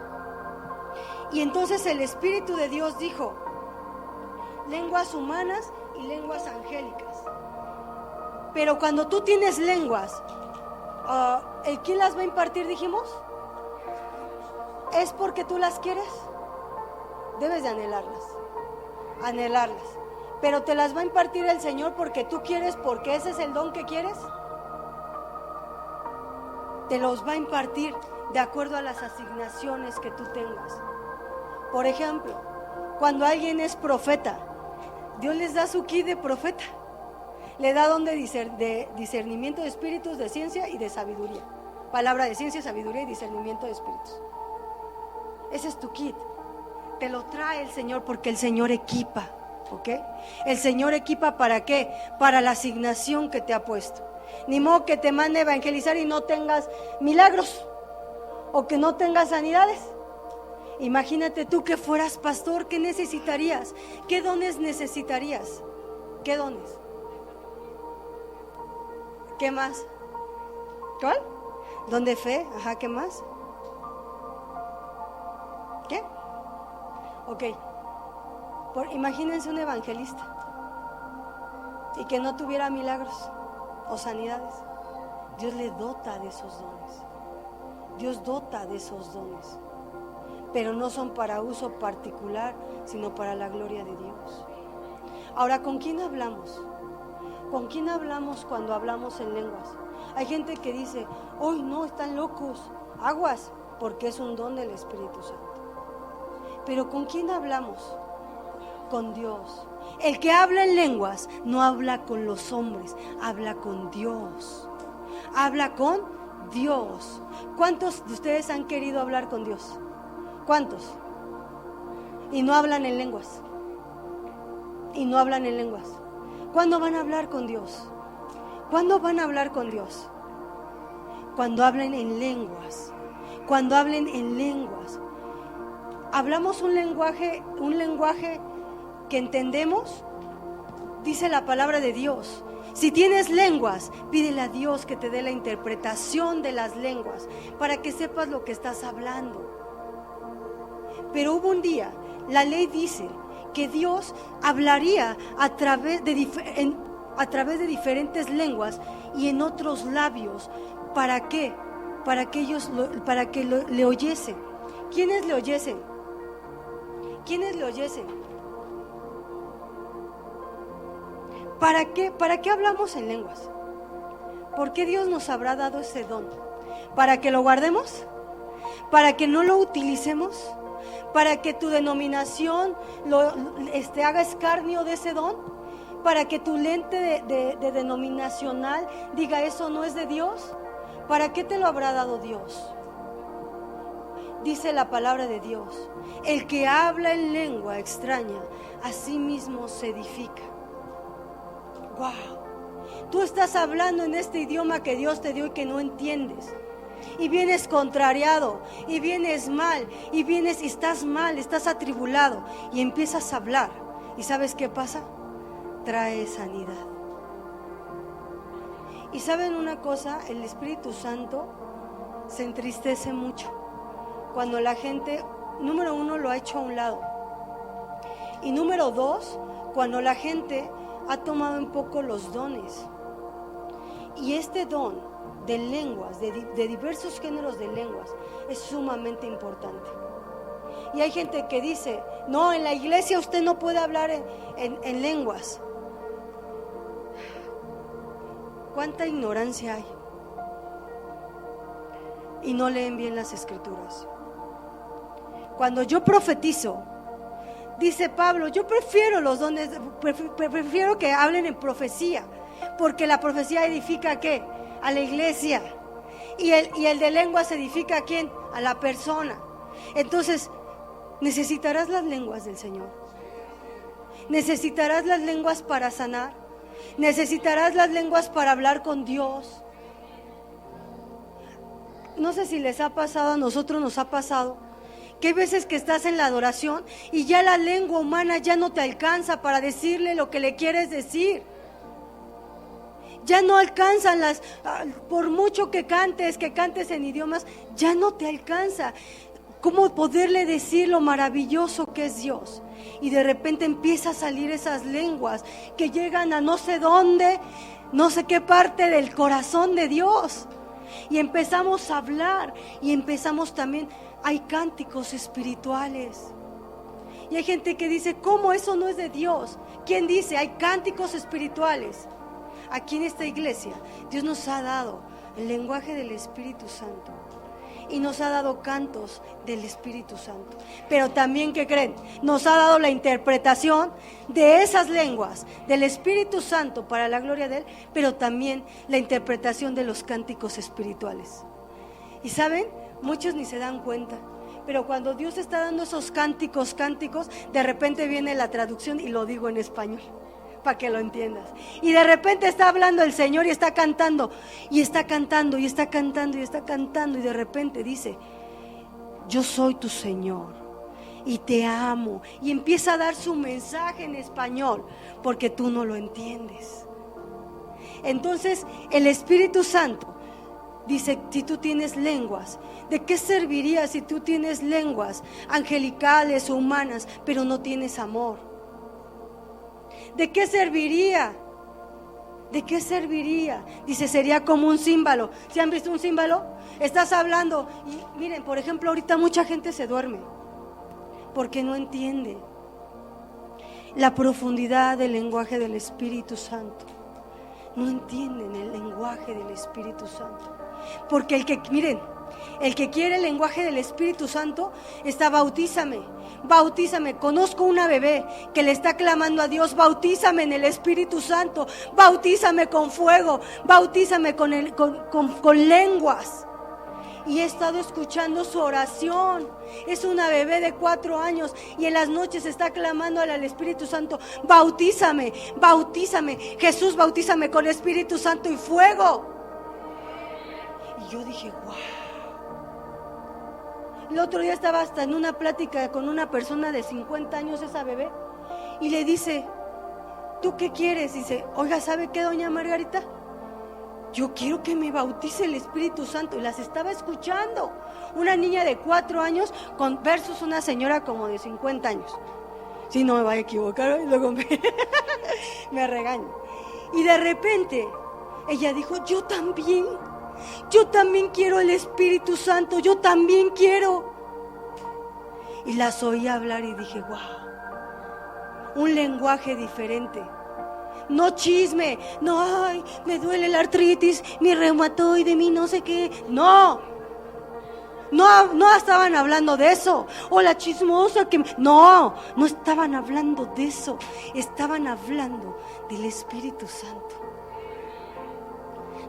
Y entonces el Espíritu de Dios dijo, lenguas humanas y lenguas angélicas. Pero cuando tú tienes lenguas, ¿quién las va a impartir, dijimos? ¿Es porque tú las quieres? Debes de anhelarlas. Pero te las va a impartir el Señor porque tú quieres, porque ese es el don que quieres. Te los va a impartir de acuerdo a las asignaciones que tú tengas. Por ejemplo, cuando alguien es profeta, Dios les da su kit de profeta. Le da don de discernimiento de espíritus, de ciencia y de sabiduría. Palabra de ciencia, sabiduría y discernimiento de espíritus. Ese es tu kit. Te lo trae el Señor porque el Señor equipa, ¿ok? El Señor equipa ¿para qué? Para la asignación que te ha puesto. Ni modo que te mande a evangelizar y no tengas milagros o que no tengas sanidades. Imagínate tú que fueras pastor, ¿qué necesitarías? ¿Qué dones necesitarías? ¿Qué dones? ¿Qué más? ¿Cuál? ¿Don de fe? Ajá, ¿qué más? ¿Qué? Ok. Imagínense un evangelista y que no tuviera milagros o sanidades. Dios le dota de esos dones. Dios dota de esos dones. Pero no son para uso particular, sino para la gloria de Dios. Ahora, ¿con quién hablamos? ¿Con quién hablamos cuando hablamos en lenguas? Hay gente que dice, ¡ay, no, están locos! Aguas, porque es un don del Espíritu Santo. Pero ¿con quién hablamos? Con Dios. El que habla en lenguas no habla con los hombres, habla con Dios. Habla con Dios. ¿Cuántos de ustedes han querido hablar con Dios? ¿Cuántos? Y no hablan en lenguas. ¿Cuándo van a hablar con Dios? ¿Cuándo van a hablar con Dios? Cuando hablen en lenguas. Cuando hablen en lenguas. Hablamos un lenguaje que entendemos, dice la palabra de Dios, Si tienes lenguas, pídele a Dios que te dé la interpretación de las lenguas para que sepas lo que estás hablando. Pero hubo un día, la ley dice que Dios hablaría a través de diferentes lenguas y en otros labios. ¿Para qué? Para que le oyesen. ¿Quiénes le oyesen? ¿Quiénes le oyesen? ¿Para qué hablamos en lenguas? ¿Por qué Dios nos habrá dado ese don? ¿Para que lo guardemos? ¿Para que no lo utilicemos? ¿Para que tu denominación haga escarnio de ese don? ¿Para que tu lente de denominacional diga eso no es de Dios? ¿Para qué te lo habrá dado Dios? Dice la palabra de Dios: el que habla en lengua extraña, a sí mismo se edifica. Wow. Tú estás hablando en este idioma que Dios te dio y que no entiendes. Y vienes contrariado, y vienes mal, y estás mal, estás atribulado, y empiezas a hablar. ¿Y sabes qué pasa? Trae sanidad. Y saben una cosa, el Espíritu Santo se entristece mucho cuando la gente, número uno, lo ha hecho a un lado. Y número dos, cuando la gente ha tomado un poco los dones. Y este don de lenguas, de diversos géneros de lenguas, es sumamente importante. Y hay gente que dice: no, en la iglesia usted no puede hablar en lenguas. ¿Cuánta ignorancia hay? Y no leen bien las escrituras. Cuando yo profetizo, dice Pablo, yo prefiero los dones, prefiero que hablen en profecía, porque la profecía edifica ¿a qué? A la iglesia. Y el de lenguas edifica ¿a quién? A la persona. Entonces, necesitarás las lenguas del Señor. Necesitarás las lenguas para sanar. Necesitarás las lenguas para hablar con Dios. No sé si les ha pasado, a nosotros nos ha pasado, que hay veces que estás en la adoración y ya la lengua humana ya no te alcanza para decirle lo que le quieres decir. Ya no alcanzan por mucho que cantes en idiomas, ya no te alcanza. ¿Cómo poderle decir lo maravilloso que es Dios? Y de repente empieza a salir esas lenguas que llegan a no sé dónde, no sé qué parte del corazón de Dios. Y empezamos a hablar y empezamos también, hay cánticos espirituales. Y hay gente que dice, ¿cómo eso no es de Dios? ¿Quién dice? Hay cánticos espirituales. Aquí en esta iglesia, Dios nos ha dado el lenguaje del Espíritu Santo. Y nos ha dado cantos del Espíritu Santo. Pero también, ¿qué creen? Nos ha dado la interpretación de esas lenguas del Espíritu Santo para la gloria de Él, pero también la interpretación de los cánticos espirituales. Y ¿saben? Muchos ni se dan cuenta. Pero cuando Dios está dando esos cánticos, de repente viene la traducción y lo digo en español, para que lo entiendas. Y de repente está hablando el Señor y está cantando, y está cantando, y está cantando, y está cantando, y de repente dice, yo soy tu Señor, y te amo, y empieza a dar su mensaje en español, porque tú no lo entiendes. Entonces, el Espíritu Santo dice, si tú tienes lenguas, ¿de qué serviría si tú tienes lenguas angelicales o humanas, pero no tienes amor? ¿De qué serviría? ¿De qué serviría? Dice, sería como un címbalo. ¿Sí han visto un címbalo? Estás hablando y miren, por ejemplo, ahorita mucha gente se duerme porque no entiende la profundidad del lenguaje del Espíritu Santo. No entienden el lenguaje del Espíritu Santo. Porque el que quiere el lenguaje del Espíritu Santo está, bautízame. Conozco una bebé que le está clamando a Dios, bautízame en el Espíritu Santo, bautízame con fuego, bautízame con lenguas. Y he estado escuchando su oración. Es una bebé de 4 años y en las noches está clamando al Espíritu Santo, bautízame, Jesús, bautízame con Espíritu Santo y fuego. Y yo dije, wow. El otro día estaba hasta en una plática con una persona de 50 años, esa bebé, y le dice, ¿tú qué quieres? Dice, oiga, ¿sabe qué, doña Margarita? Yo quiero que me bautice el Espíritu Santo. Y las estaba escuchando. Una niña de 4 años versus una señora como de 50 años. Si no me vaya a equivocar, luego me regaño. Y de repente ella dijo, yo también quiero el Espíritu Santo, yo también quiero. Y las oí hablar y dije, wow, un lenguaje diferente. No chisme, no, ay, me duele la artritis, mi reumatoide, mi no sé qué. No estaban hablando de eso. O la chismosa que... No estaban hablando de eso. Estaban hablando del Espíritu Santo.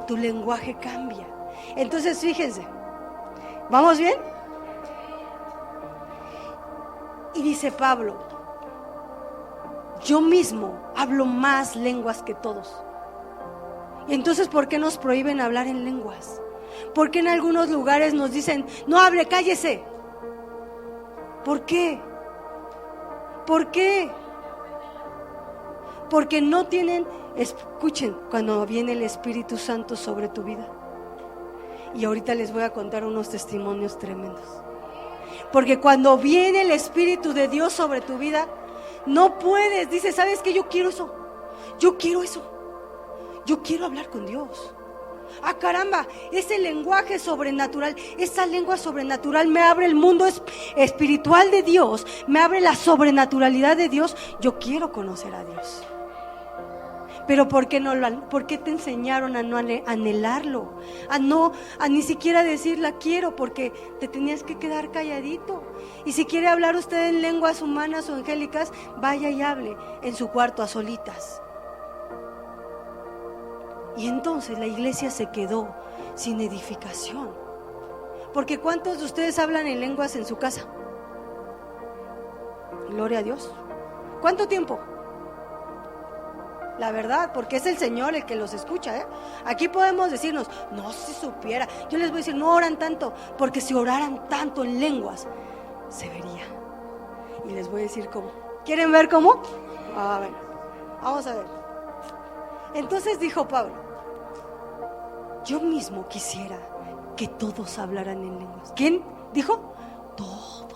Tu lenguaje cambia. Entonces, fíjense, ¿vamos bien? Y dice Pablo, yo mismo hablo más lenguas que todos. Y entonces, ¿por qué nos prohíben hablar en lenguas? ¿Por qué en algunos lugares nos dicen, no hable, cállese? ¿Por qué? ¿Por qué? Porque no tienen, escuchen, cuando viene el Espíritu Santo sobre tu vida. Y ahorita les voy a contar unos testimonios tremendos. Porque cuando viene el Espíritu de Dios sobre tu vida, no puedes, dices, ¿sabes qué? Yo quiero eso. Yo quiero hablar con Dios. Ah, caramba, ese lenguaje sobrenatural, esa lengua sobrenatural me abre el mundo espiritual de Dios, me abre la sobrenaturalidad de Dios. Yo quiero conocer a Dios. Pero ¿por qué te enseñaron a no anhelarlo? A ni siquiera decir la quiero, porque te tenías que quedar calladito. Y si quiere hablar usted en lenguas humanas o angélicas, vaya y hable en su cuarto a solitas. Y entonces la iglesia se quedó sin edificación. Porque ¿cuántos de ustedes hablan en lenguas en su casa? Gloria a Dios. ¿Cuánto tiempo? La verdad, porque es el Señor el que los escucha, ¿eh? Aquí podemos decirnos, no, si supiera. Yo les voy a decir, no oran tanto, porque si oraran tanto en lenguas, se vería. Y les voy a decir cómo. ¿Quieren ver cómo? Bueno, vamos a ver. Entonces dijo Pablo, yo mismo quisiera que todos hablaran en lenguas. ¿Quién dijo? Todos.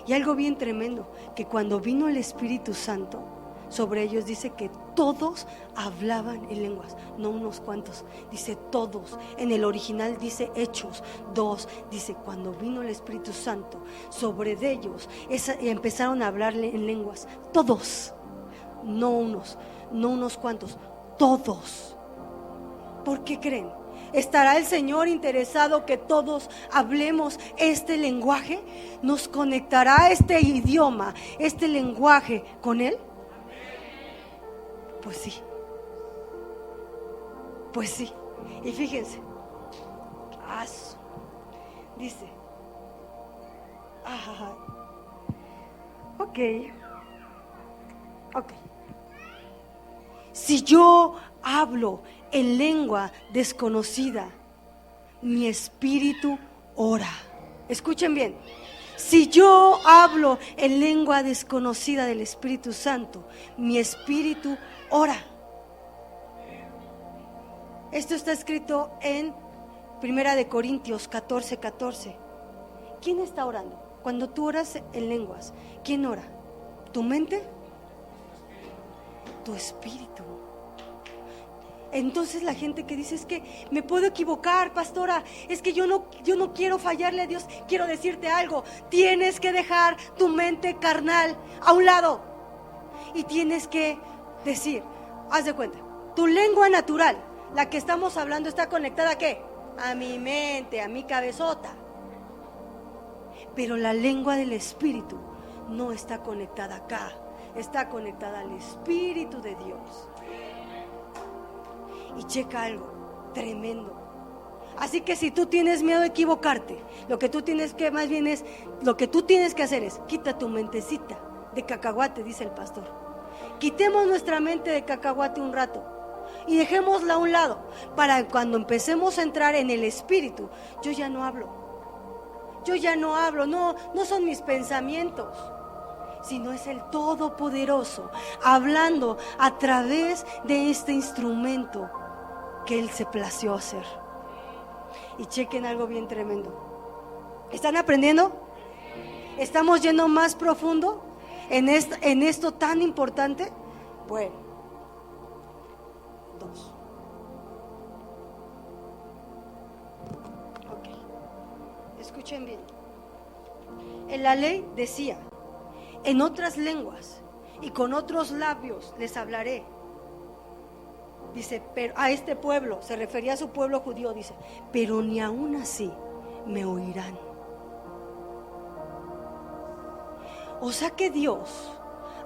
Y algo bien tremendo, que cuando vino el Espíritu Santo sobre ellos, dice que todos hablaban en lenguas, no unos cuantos, dice todos. En el original dice Hechos 2, dice cuando vino el Espíritu Santo sobre ellos, empezaron a hablarle en lenguas, todos, no unos cuantos, todos. ¿Por qué creen? ¿Estará el Señor interesado que todos hablemos este lenguaje? ¿Nos conectará este idioma, este lenguaje con Él? Pues sí. Y fíjense, dice, ok. Si yo hablo en lengua desconocida, mi espíritu ora. Escuchen bien. Si yo hablo en lengua desconocida del Espíritu Santo, mi espíritu ora. Esto está escrito en 1 Corintios 14:14. ¿Quién está orando? Cuando tú oras en lenguas, ¿quién ora? ¿Tu mente? Tu espíritu. Entonces la gente que dice, es que me puedo equivocar, pastora, es que yo no quiero fallarle a Dios. Quiero decirte algo, tienes que dejar tu mente carnal a un lado y tienes que decir, haz de cuenta, tu lengua natural, la que estamos hablando, está conectada ¿a qué? A mi mente, a mi cabezota. Pero la lengua del Espíritu no está conectada acá, está conectada al Espíritu de Dios. Y checa algo tremendo. Así que si tú tienes miedo de equivocarte, lo que tú tienes que hacer es quita tu mentecita de cacahuate, dice el pastor. Quitemos nuestra mente de cacahuate un rato y dejémosla a un lado, para cuando empecemos a entrar en el Espíritu, yo ya no hablo, no son mis pensamientos. sino es el Todopoderoso hablando a través de este instrumento que Él se plació hacer. Y chequen algo bien tremendo. ¿Están aprendiendo? ¿Estamos yendo más profundo en esto tan importante? Bueno, 2. Ok, escuchen bien. En la ley decía: en otras lenguas y con otros labios les hablaré. Dice, pero a este pueblo, se refería a su pueblo judío, dice, pero ni aún así me oirán. O sea que Dios,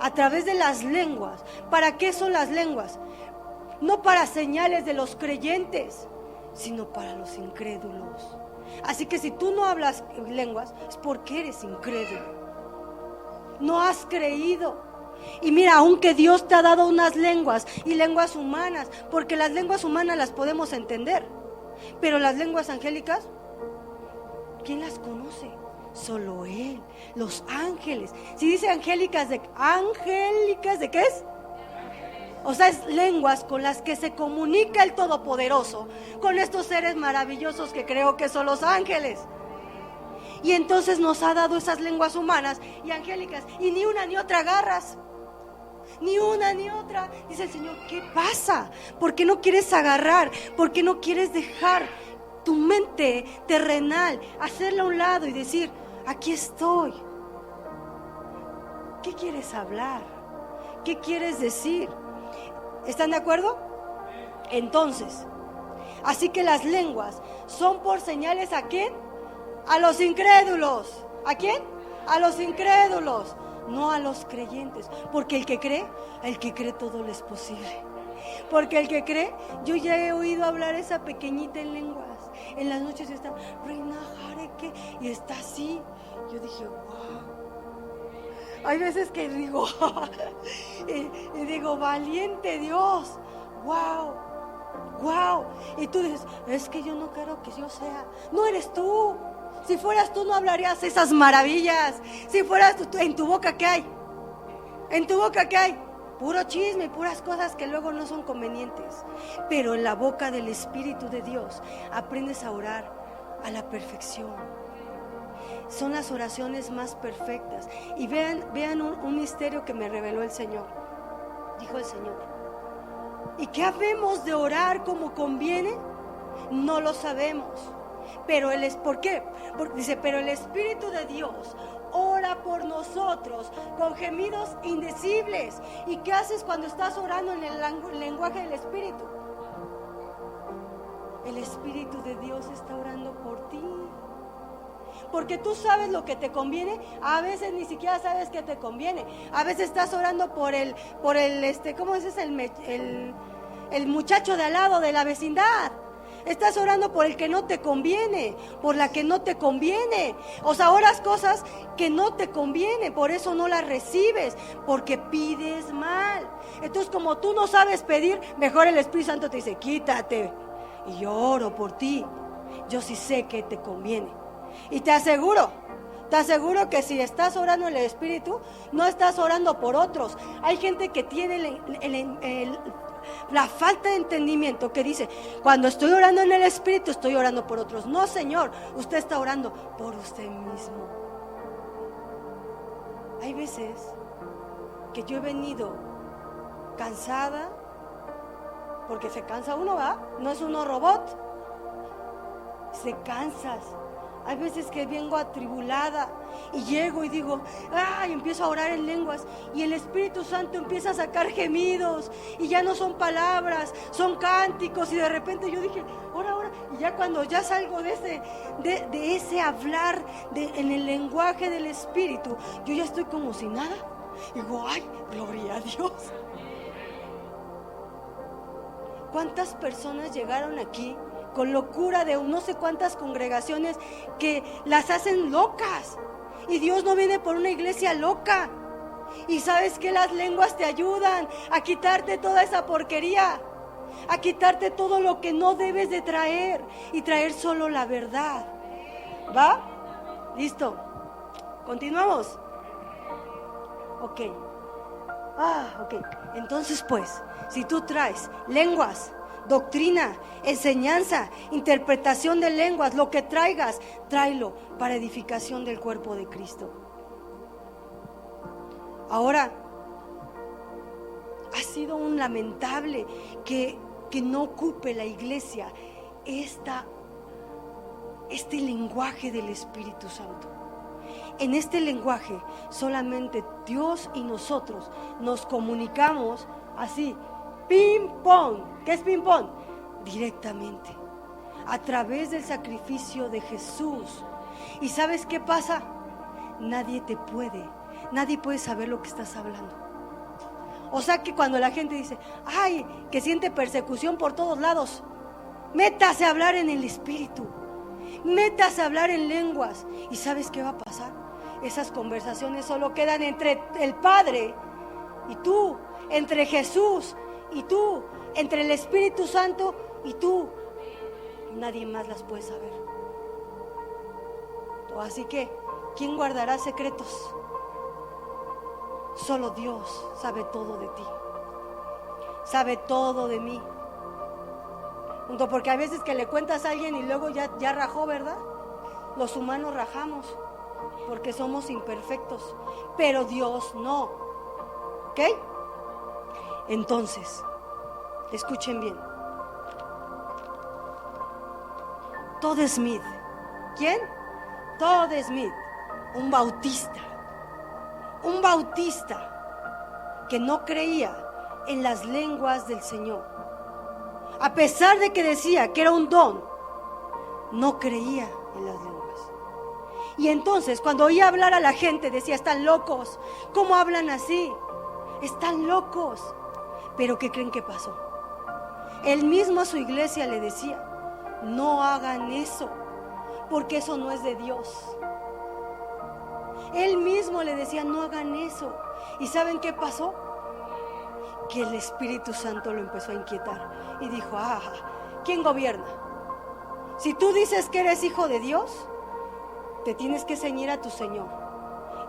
a través de las lenguas, ¿para qué son las lenguas? No para señales de los creyentes, sino para los incrédulos. Así que si tú no hablas lenguas, es porque eres incrédulo. No has creído. Y mira, aunque Dios te ha dado unas lenguas y lenguas humanas, porque las lenguas humanas las podemos entender, pero las lenguas angélicas, ¿quién las conoce? Solo Él, los ángeles. Si dice angélicas, ¿de qué es? O sea, es lenguas con las que se comunica el Todopoderoso con estos seres maravillosos que creo que son los ángeles. Y entonces nos ha dado esas lenguas humanas y angélicas, y ni una ni otra agarras. Ni una ni otra. Dice el Señor, ¿qué pasa? ¿Por qué no quieres agarrar? ¿Por qué no quieres dejar tu mente terrenal, hacerla a un lado y decir, aquí estoy? ¿Qué quieres hablar? ¿Qué quieres decir? ¿Están de acuerdo? Entonces, así que las lenguas son por señales, ¿a quién? A los incrédulos. ¿A quién? A los incrédulos, no a los creyentes. Porque el que cree todo le es posible. Porque el que cree, yo ya he oído hablar esa pequeñita en lenguas. En las noches está Reina Jareke y está así. Yo dije, wow. Hay veces que digo, y digo, valiente Dios, wow. Y tú dices, es que yo no quiero que yo sea. No eres tú. Si fueras tú no hablarías esas maravillas. Si fueras tú, en tu boca ¿qué hay? En tu boca ¿qué hay? Puro chisme, puras cosas que luego no son convenientes. Pero en la boca del Espíritu de Dios aprendes a orar a la perfección. Son las oraciones más perfectas. Y vean un misterio que me reveló el Señor. Dijo el Señor: ¿y qué habemos de orar como conviene? No lo sabemos. Pero ¿por qué? Porque dice, pero el Espíritu de Dios ora por nosotros con gemidos indecibles. ¿Y qué haces cuando estás orando en el lenguaje del Espíritu? El Espíritu de Dios está orando por ti. Porque tú sabes lo que te conviene, a veces ni siquiera sabes que te conviene. A veces estás orando por el ¿cómo es el muchacho de al lado de la vecindad? Estás orando por el que no te conviene, por la que no te conviene. O sea, oras cosas que no te conviene, por eso no las recibes, porque pides mal. Entonces, como tú no sabes pedir, mejor el Espíritu Santo te dice, quítate. Y yo oro por ti. Yo sí sé que te conviene. Y te aseguro que si estás orando en el Espíritu, no estás orando por otros. Hay gente que tiene la falta de entendimiento, que dice, cuando estoy orando en el Espíritu, estoy orando por otros. No, Señor, usted está orando por usted mismo. Hay veces que yo he venido cansada, porque se cansa uno, ¿va? No es uno robot. Se cansas. Hay veces que vengo atribulada y llego y digo, y empiezo a orar en lenguas, y el Espíritu Santo empieza a sacar gemidos, y ya no son palabras, son cánticos, y de repente yo dije, ora, y ya cuando ya salgo de ese hablar en el lenguaje del Espíritu, yo ya estoy como si nada. Digo, ¡ay, gloria a Dios! ¿Cuántas personas llegaron aquí con locura de no sé cuántas congregaciones que las hacen locas? Y Dios no viene por una iglesia loca. Y sabes que las lenguas te ayudan a quitarte toda esa porquería, a quitarte todo lo que no debes de traer y traer solo la verdad. ¿Va? Listo. Continuamos. Ok. Entonces pues, si tú traes lenguas, doctrina, enseñanza, interpretación de lenguas, lo que traigas, tráelo para edificación del cuerpo de Cristo. Ahora, ha sido un lamentable que no ocupe la iglesia este lenguaje del Espíritu Santo. En este lenguaje solamente Dios y nosotros nos comunicamos así, ping pong. ¿Qué es ping pong? Directamente, a través del sacrificio de Jesús. ¿Y sabes qué pasa? Nadie puede saber lo que estás hablando. O sea que cuando la gente dice, ay, que siente persecución por todos lados, métase a hablar en el Espíritu, métase a hablar en lenguas. ¿Y sabes qué va a pasar? Esas conversaciones solo quedan entre el Padre y tú, entre Jesús y tú, entre el Espíritu Santo y tú. Nadie más las puede saber. Así que, ¿quién guardará secretos? Solo Dios sabe todo de ti, sabe todo de mí. Porque a veces que le cuentas a alguien y luego ya rajó, ¿verdad? Los humanos rajamos porque somos imperfectos, pero Dios no. ¿Ok? Entonces, escuchen bien. Todd Smith. ¿Quién? Todd Smith, un bautista que no creía en las lenguas del Señor. A pesar de que decía que era un don, no creía en las lenguas. Y entonces cuando oía hablar a la gente decía, están locos, ¿cómo hablan así? Están locos. Pero ¿qué creen que pasó? Él mismo a su iglesia le decía, no hagan eso, porque eso no es de Dios. Él mismo le decía, no hagan eso. ¿Y saben qué pasó? Que el Espíritu Santo lo empezó a inquietar y dijo, ¿quién gobierna? Si tú dices que eres hijo de Dios, te tienes que ceñir a tu Señor.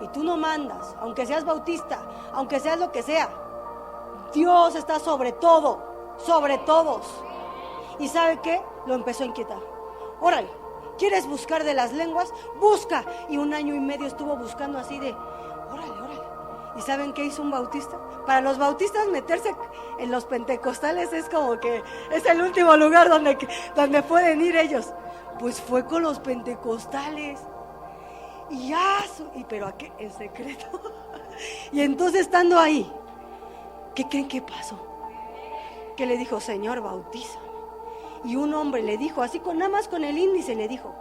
Y tú no mandas, aunque seas bautista, aunque seas lo que sea. Dios está sobre todo, sobre todos. ¿Y sabe qué? Lo empezó a inquietar. Órale, ¿quieres buscar de las lenguas? Busca. Y 1 año y medio estuvo buscando así de, órale. ¿Y saben qué hizo un bautista? Para los bautistas meterse en los pentecostales es como que es el último lugar donde pueden ir ellos. Pues fue con los pentecostales. Pero ¿a qué? En secreto. Y entonces estando ahí, ¿qué creen que pasó? Que le dijo, Señor, bautízame. Y un hombre le dijo, así nada más con el índice le dijo,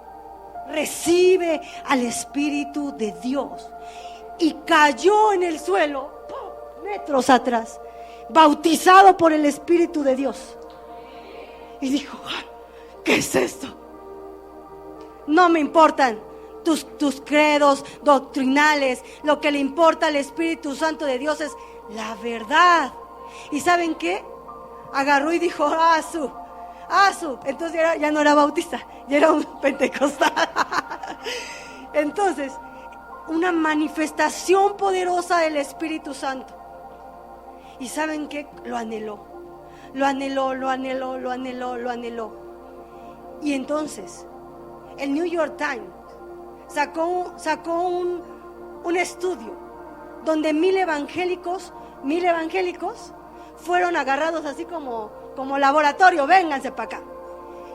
recibe al Espíritu de Dios. Y cayó en el suelo, metros atrás, bautizado por el Espíritu de Dios. Y dijo, ¿qué es esto? No me importan tus credos doctrinales. Lo que le importa al Espíritu Santo de Dios es la verdad. ¿Y saben qué? Agarró y dijo, Asu. Entonces ya no era bautista, ya era un pentecostal. Entonces, una manifestación poderosa del Espíritu Santo. ¿Y saben qué? Lo anheló. Y entonces el New York Times sacó un estudio donde 1000 evangélicos fueron agarrados así como laboratorio, vénganse para acá.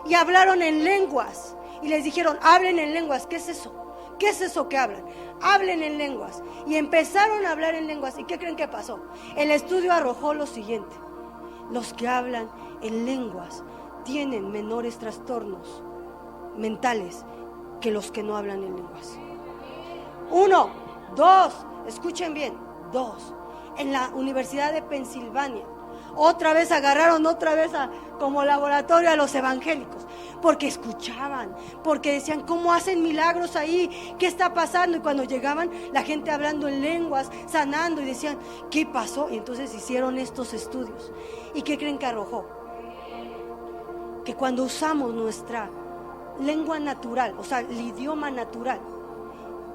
Y hablaron en lenguas y les dijeron, hablen en lenguas. ¿Qué es eso? ¿Qué es eso que hablan? Hablen en lenguas. Y empezaron a hablar en lenguas. ¿Y qué creen que pasó? El estudio arrojó lo siguiente: los que hablan en lenguas tienen menores trastornos mentales que los que no hablan en lenguas. 1, 2, escuchen bien, 2. En la Universidad de Pensilvania, otra vez agarraron como laboratorio a los evangélicos, porque escuchaban, porque decían, ¿cómo hacen milagros ahí? ¿Qué está pasando? Y cuando llegaban, la gente hablando en lenguas, sanando, y decían, ¿qué pasó? Y entonces hicieron estos estudios. ¿Y qué creen que arrojó? Que cuando usamos nuestra lengua natural, o sea, el idioma natural,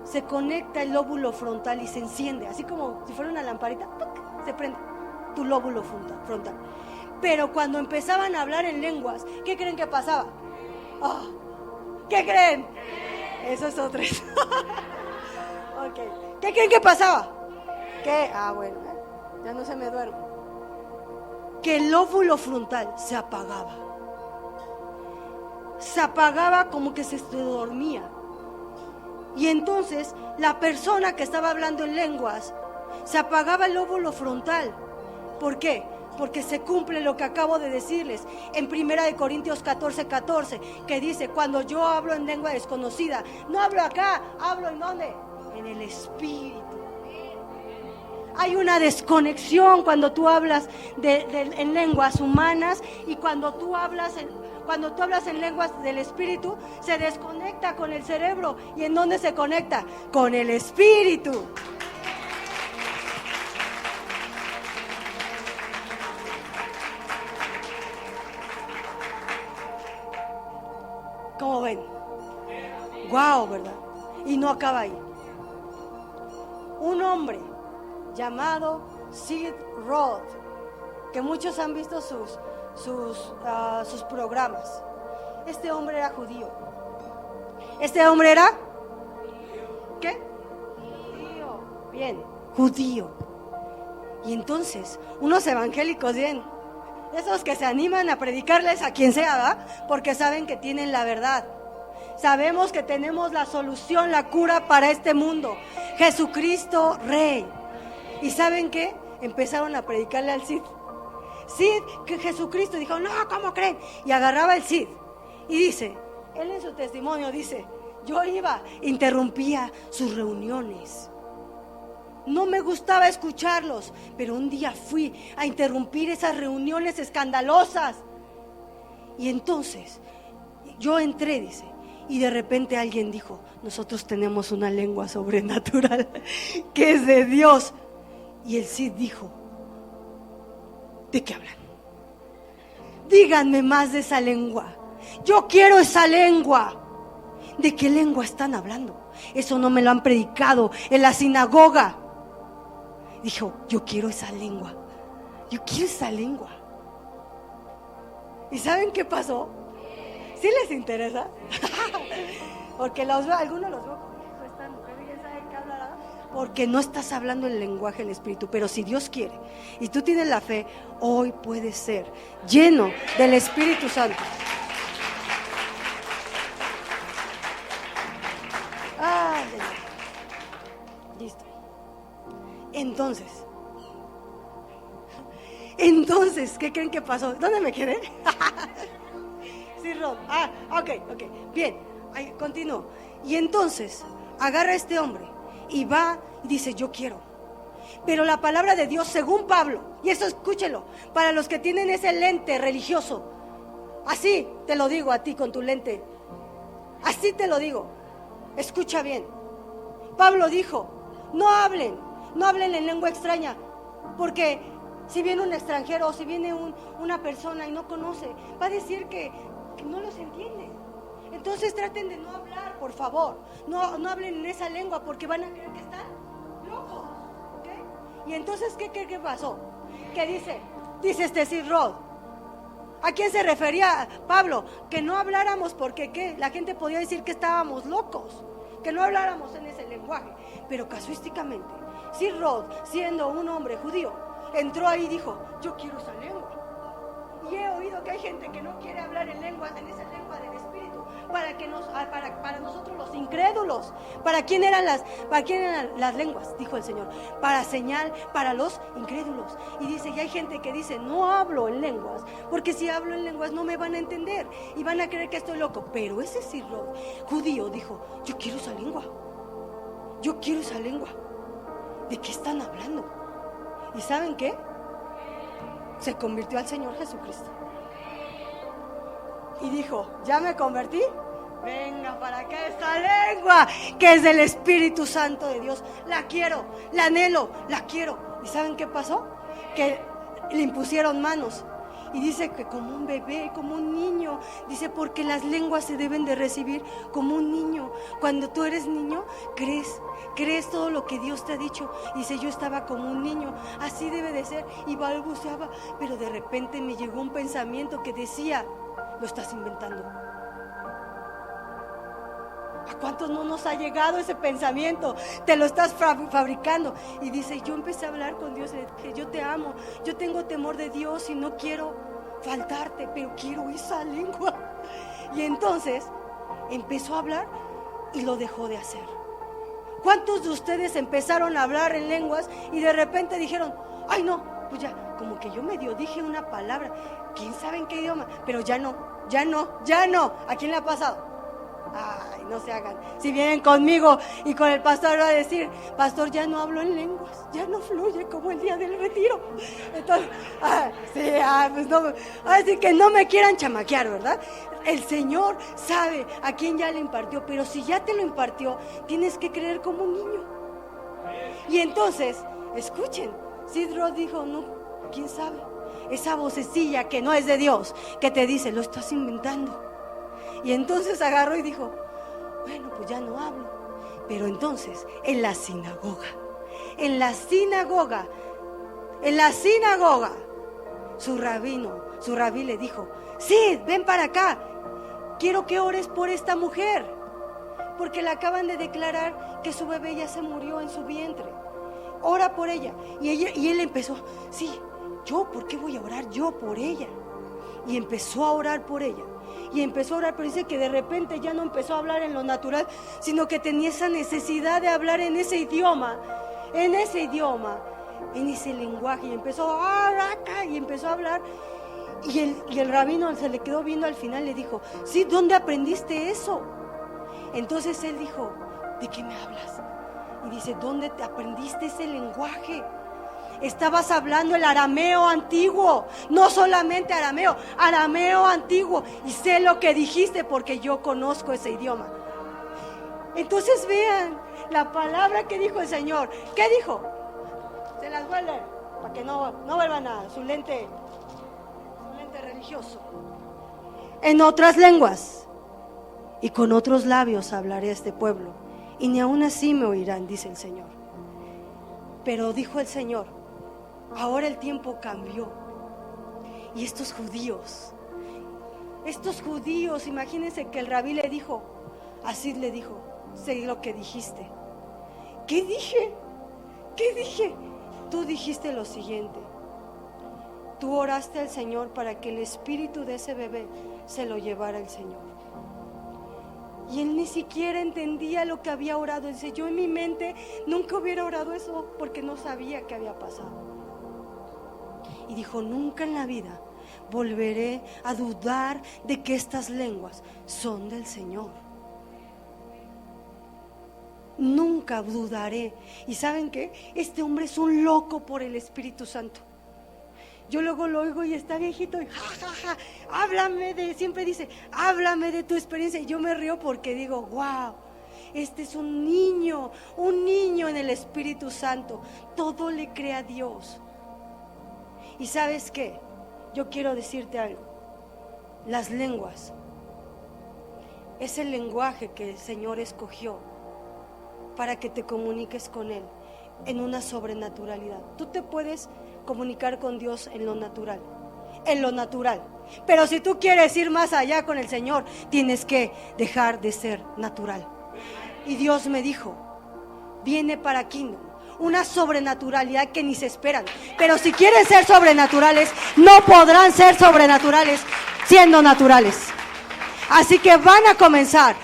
se conecta el lóbulo frontal y se enciende, así como si fuera una lamparita, ¡tuc!, se prende tu lóbulo frontal. Pero cuando empezaban a hablar en lenguas, ¿qué creen que pasaba? Oh, ¿qué creen? Eso es otra. Okay. ¿Qué creen que pasaba? ¿Qué? Bueno, ya no se me duerme. Que el lóbulo frontal se apagaba. Se apagaba como que se dormía. Y entonces la persona que estaba hablando en lenguas, se apagaba el lóbulo frontal. ¿Por qué? Porque se cumple lo que acabo de decirles en 1 Corintios 14:14, que dice: cuando yo hablo en lengua desconocida, no hablo acá, hablo ¿en dónde? En el espíritu. Hay una desconexión cuando tú hablas en lenguas humanas, y cuando tú hablas en lenguas del espíritu, se desconecta con el cerebro. ¿Y en dónde se conecta? Con el espíritu. ¿Cómo ven? Guau, ¿verdad? Y no acaba ahí. Un hombre llamado Sid Roth, que muchos han visto sus programas. Este hombre era judío. ¿Este hombre era? ¿Qué? Judío. Bien, judío. Y entonces, unos evangélicos bien, esos que se animan a predicarles a quien sea, ¿verdad? Porque saben que tienen la verdad. Sabemos que tenemos la solución, la cura para este mundo. Jesucristo Rey. ¿Y saben qué? Empezaron a predicarle al Cid. Cid, que Jesucristo dijo: no, ¿cómo creen? Y agarraba el Cid. Y dice, él en su testimonio dice: yo interrumpía sus reuniones. No me gustaba escucharlos, pero un día fui a interrumpir esas reuniones escandalosas. Y entonces yo entré, dice, y de repente alguien dijo: nosotros tenemos una lengua sobrenatural que es de Dios. Y el Cid dijo: ¿de qué hablan? Díganme más de esa lengua. Yo quiero esa lengua. ¿De qué lengua están hablando? Eso no me lo han predicado en la sinagoga. Dijo: yo quiero esa lengua. Yo quiero esa lengua. ¿Y saben qué pasó? ¿Sí les interesa? Porque algunos los veo como: esta mujer ya sabe qué hablará. Porque no estás hablando el lenguaje del Espíritu. Pero si Dios quiere y tú tienes la fe, hoy puedes ser lleno del Espíritu Santo. Listo. Entonces, ¿qué creen que pasó? ¿Dónde me quedé? Sí, Rod. Ok. Bien, ahí continúo. Y entonces, agarra a este hombre y va y dice: yo quiero. Pero la palabra de Dios, según Pablo, y eso escúchelo, para los que tienen ese lente religioso, así te lo digo a ti con tu lente, así te lo digo, escucha bien. Pablo dijo: no hablen en lengua extraña, porque si viene un extranjero o si viene una persona y no conoce, va a decir que no los entiende. Entonces traten de no hablar, por favor. No hablen en esa lengua, porque van a creer que están locos, ¿ok? Y entonces, ¿qué pasó? ¿Qué dice este Sid Roth? ¿A quién se refería Pablo? Que no habláramos porque ¿qué? La gente podía decir que estábamos locos, que no habláramos en ese lenguaje. Pero casuísticamente, Sid Roth, siendo un hombre judío, entró ahí y dijo: yo quiero esa lengua. Y he oído que hay gente que no quiere hablar en lenguas, en esa lengua del Espíritu, para nosotros los incrédulos. ¿Para quién eran las lenguas? Dijo el Señor. Para señal para los incrédulos. Y dice, y hay gente que dice: no hablo en lenguas, porque si hablo en lenguas no me van a entender y van a creer que estoy loco. Pero ese Ciro judío dijo: yo quiero esa lengua. Yo quiero esa lengua. ¿De qué están hablando? ¿Y saben qué? Se convirtió al Señor Jesucristo. Y dijo: ya me convertí, venga para acá esta lengua que es del Espíritu Santo de Dios. La quiero, la anhelo, la quiero. ¿Y saben qué pasó? Que le impusieron manos Y dice que como un bebé, como un niño. Dice, porque las lenguas se deben de recibir como un niño. Cuando tú eres niño, crees todo lo que Dios te ha dicho. Dice, yo estaba como un niño, así debe de ser. Y balbuceaba, pero de repente me llegó un pensamiento que decía, lo estás inventando. ¿A cuántos no nos ha llegado ese pensamiento? Te lo estás fabricando. Y dice, yo empecé a hablar con Dios, que yo te amo, yo tengo temor de Dios y no quiero faltarte, pero quiero esa lengua. Y entonces empezó a hablar y lo dejó de hacer. ¿Cuántos de ustedes empezaron a hablar en lenguas y de repente dijeron, ay no, pues ya, como que yo medio dije una palabra, quién sabe en qué idioma, pero ya no? ¿A quién le ha pasado? Ay, no se hagan. Si vienen conmigo y con el pastor va a decir, pastor, ya no hablo en lenguas, ya no fluye como el día del retiro. Entonces, pues no, así que no me quieran chamaquear, ¿verdad? El Señor sabe a quién ya le impartió, pero si ya te lo impartió, tienes que creer como un niño. Y entonces, escuchen, Sid Roth dijo, no, quién sabe, esa vocecilla que no es de Dios, que te dice, lo estás inventando. Y entonces agarró y dijo, bueno, pues ya no hablo. Pero entonces, en la sinagoga, su rabí le dijo, sí, ven para acá, quiero que ores por esta mujer, porque le acaban de declarar que su bebé ya se murió en su vientre. Ora por ella. Y él empezó, sí, ¿por qué voy a orar yo por ella? Y empezó a orar por ella. Y empezó a orar, pero dice que de repente ya no empezó a hablar en lo natural, sino que tenía esa necesidad de hablar en ese idioma, en ese lenguaje. Y empezó a hablar. Y el rabino se le quedó viendo al final y le dijo, sí, ¿dónde aprendiste eso? Entonces él dijo, ¿de qué me hablas? Y dice, ¿dónde te aprendiste ese lenguaje? Estabas hablando el arameo antiguo, no solamente arameo antiguo, y sé lo que dijiste porque yo conozco ese idioma. Entonces vean la palabra que dijo el Señor. ¿Qué dijo? Se las voy a leer para que no vuelvan a su lente religioso. En otras lenguas y con otros labios hablaré a este pueblo, y ni aún así me oirán, dice el Señor. Pero dijo el Señor, ahora el tiempo cambió. Y estos judíos, imagínense que el rabí le dijo, así le dijo, sé lo que dijiste. ¿Qué dije? Tú dijiste lo siguiente, tú oraste al Señor para que el espíritu de ese bebé se lo llevara el Señor. Y él ni siquiera entendía lo que había orado. Dice, yo en mi mente nunca hubiera orado eso porque no sabía qué había pasado. Y dijo, nunca en la vida volveré a dudar de que estas lenguas son del Señor. Nunca dudaré. ¿Y saben qué? Este hombre es un loco por el Espíritu Santo. Yo luego lo oigo y está viejito y siempre dice, háblame de tu experiencia. Y yo me río porque digo, wow, este es un niño en el Espíritu Santo. Todo le cree a Dios. Y ¿sabes qué? Yo quiero decirte algo. Las lenguas es el lenguaje que el Señor escogió para que te comuniques con Él en una sobrenaturalidad. Tú te puedes comunicar con Dios en lo natural, pero si tú quieres ir más allá con el Señor, tienes que dejar de ser natural. Y Dios me dijo, viene para Kingdom una sobrenaturalidad que ni se esperan, pero si quieren ser sobrenaturales, no podrán ser sobrenaturales siendo naturales. Así que van a comenzar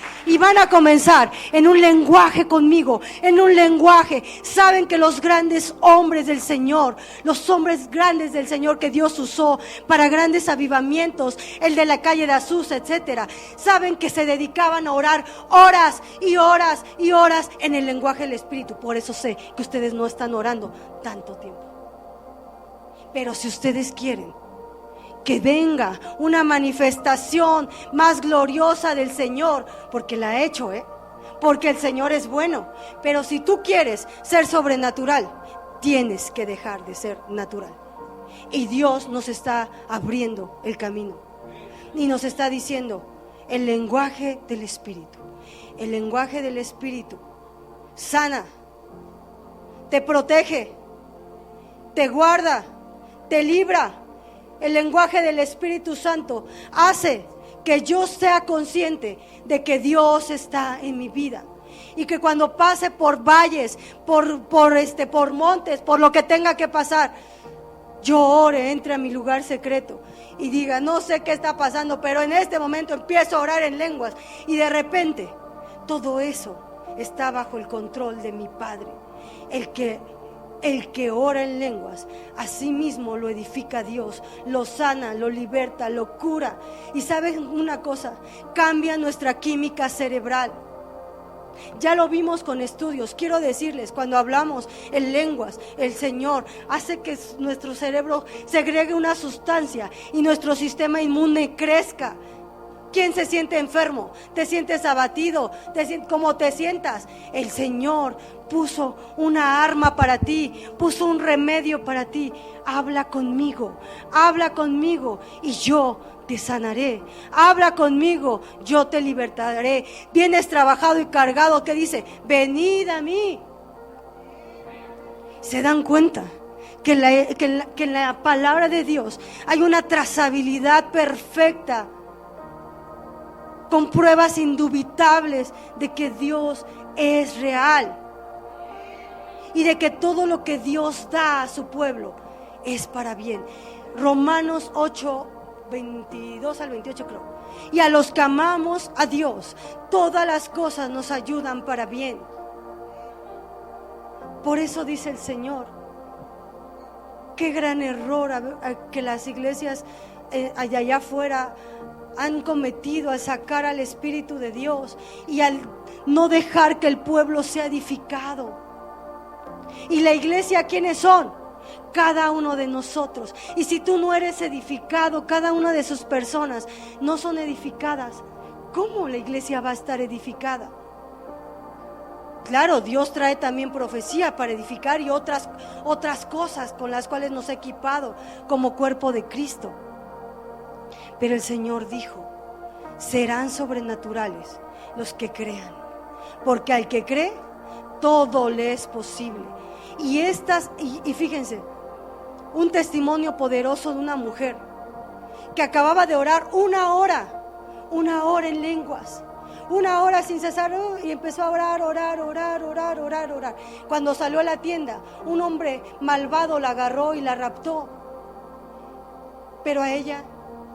en un lenguaje conmigo, en un lenguaje. Saben que los grandes hombres del Señor, los hombres grandes del Señor que Dios usó para grandes avivamientos, el de la calle de Azusa, etcétera, saben que se dedicaban a orar horas y horas y horas en el lenguaje del Espíritu. Por eso sé que ustedes no están orando tanto tiempo. Pero si ustedes quieren que venga una manifestación más gloriosa del Señor, porque la ha hecho, porque el Señor es bueno. Pero si tú quieres ser sobrenatural, tienes que dejar de ser natural. Y Dios nos está abriendo el camino. Y nos está diciendo el lenguaje del Espíritu. El lenguaje del Espíritu sana, te protege, te guarda, te libra. El lenguaje del Espíritu Santo hace que yo sea consciente de que Dios está en mi vida. Y que cuando pase por valles, por montes, por lo que tenga que pasar, yo ore, entre a mi lugar secreto y diga, no sé qué está pasando, pero en este momento empiezo a orar en lenguas. Y de repente, todo eso está bajo el control de mi Padre. El que ora en lenguas, así mismo lo edifica Dios, lo sana, lo liberta, lo cura. Y ¿saben una cosa? Cambia nuestra química cerebral. Ya lo vimos con estudios. Quiero decirles, cuando hablamos en lenguas, el Señor hace que nuestro cerebro segregue una sustancia y nuestro sistema inmune crezca. ¿Quién se siente enfermo? ¿Te sientes abatido? ¿Cómo te sientas? El Señor puso una arma para ti, puso un remedio para ti. Habla conmigo y yo te sanaré. Habla conmigo, yo te libertaré. Vienes trabajado y cargado, ¿qué dice? Venid a mí. ¿Se dan cuenta? Que en la palabra de Dios hay una trazabilidad perfecta, con pruebas indubitables de que Dios es real y de que todo lo que Dios da a su pueblo es para bien. Romanos 8, 22 al 28 creo. Y a los que amamos a Dios, todas las cosas nos ayudan para bien. Por eso dice el Señor, qué gran error que las iglesias allá afuera han cometido al sacar al Espíritu de Dios y al no dejar que el pueblo sea edificado. Y la iglesia, ¿quiénes son? Cada uno de nosotros. Y si tú no eres edificado, cada una de sus personas no son edificadas, ¿cómo la iglesia va a estar edificada? Claro, Dios trae también profecía para edificar y otras cosas con las cuales nos ha equipado como cuerpo de Cristo. Pero el Señor dijo, serán sobrenaturales los que crean, porque al que cree, todo le es posible. Y fíjense, un testimonio poderoso de una mujer que acababa de orar una hora en lenguas, una hora sin cesar, y empezó a orar. Cuando salió a la tienda, un hombre malvado la agarró y la raptó. Pero a ella,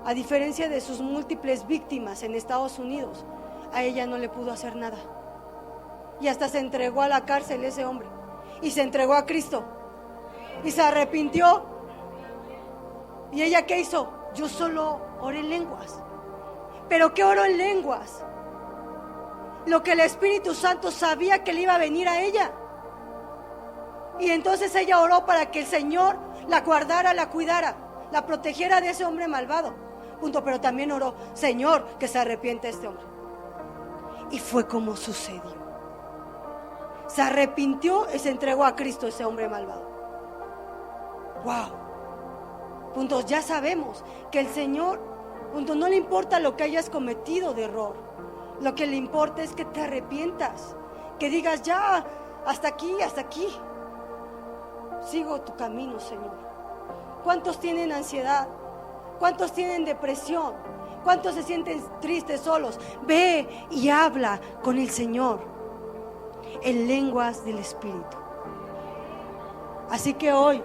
a diferencia de sus múltiples víctimas en Estados Unidos, a ella no le pudo hacer nada. Y hasta se entregó a la cárcel ese hombre. Y se entregó a Cristo. Y se arrepintió. ¿Y ella qué hizo? Yo solo oré en lenguas. ¿Pero qué oró en lenguas? Lo que el Espíritu Santo sabía que le iba a venir a ella. Y entonces ella oró para que el Señor la guardara, la cuidara, la protegiera de ese hombre malvado. Pero también oró, Señor, que se arrepiente este hombre. Y fue como sucedió. Se arrepintió y se entregó a Cristo ese hombre malvado. Wow. Ya sabemos que el Señor, no le importa lo que hayas cometido de error. Lo que le importa es que te arrepientas, que digas ya, hasta aquí. Sigo tu camino, Señor. ¿Cuántos tienen ansiedad? ¿Cuántos tienen depresión? ¿Cuántos se sienten tristes, solos? Ve y habla con el Señor en lenguas del Espíritu. Así que hoy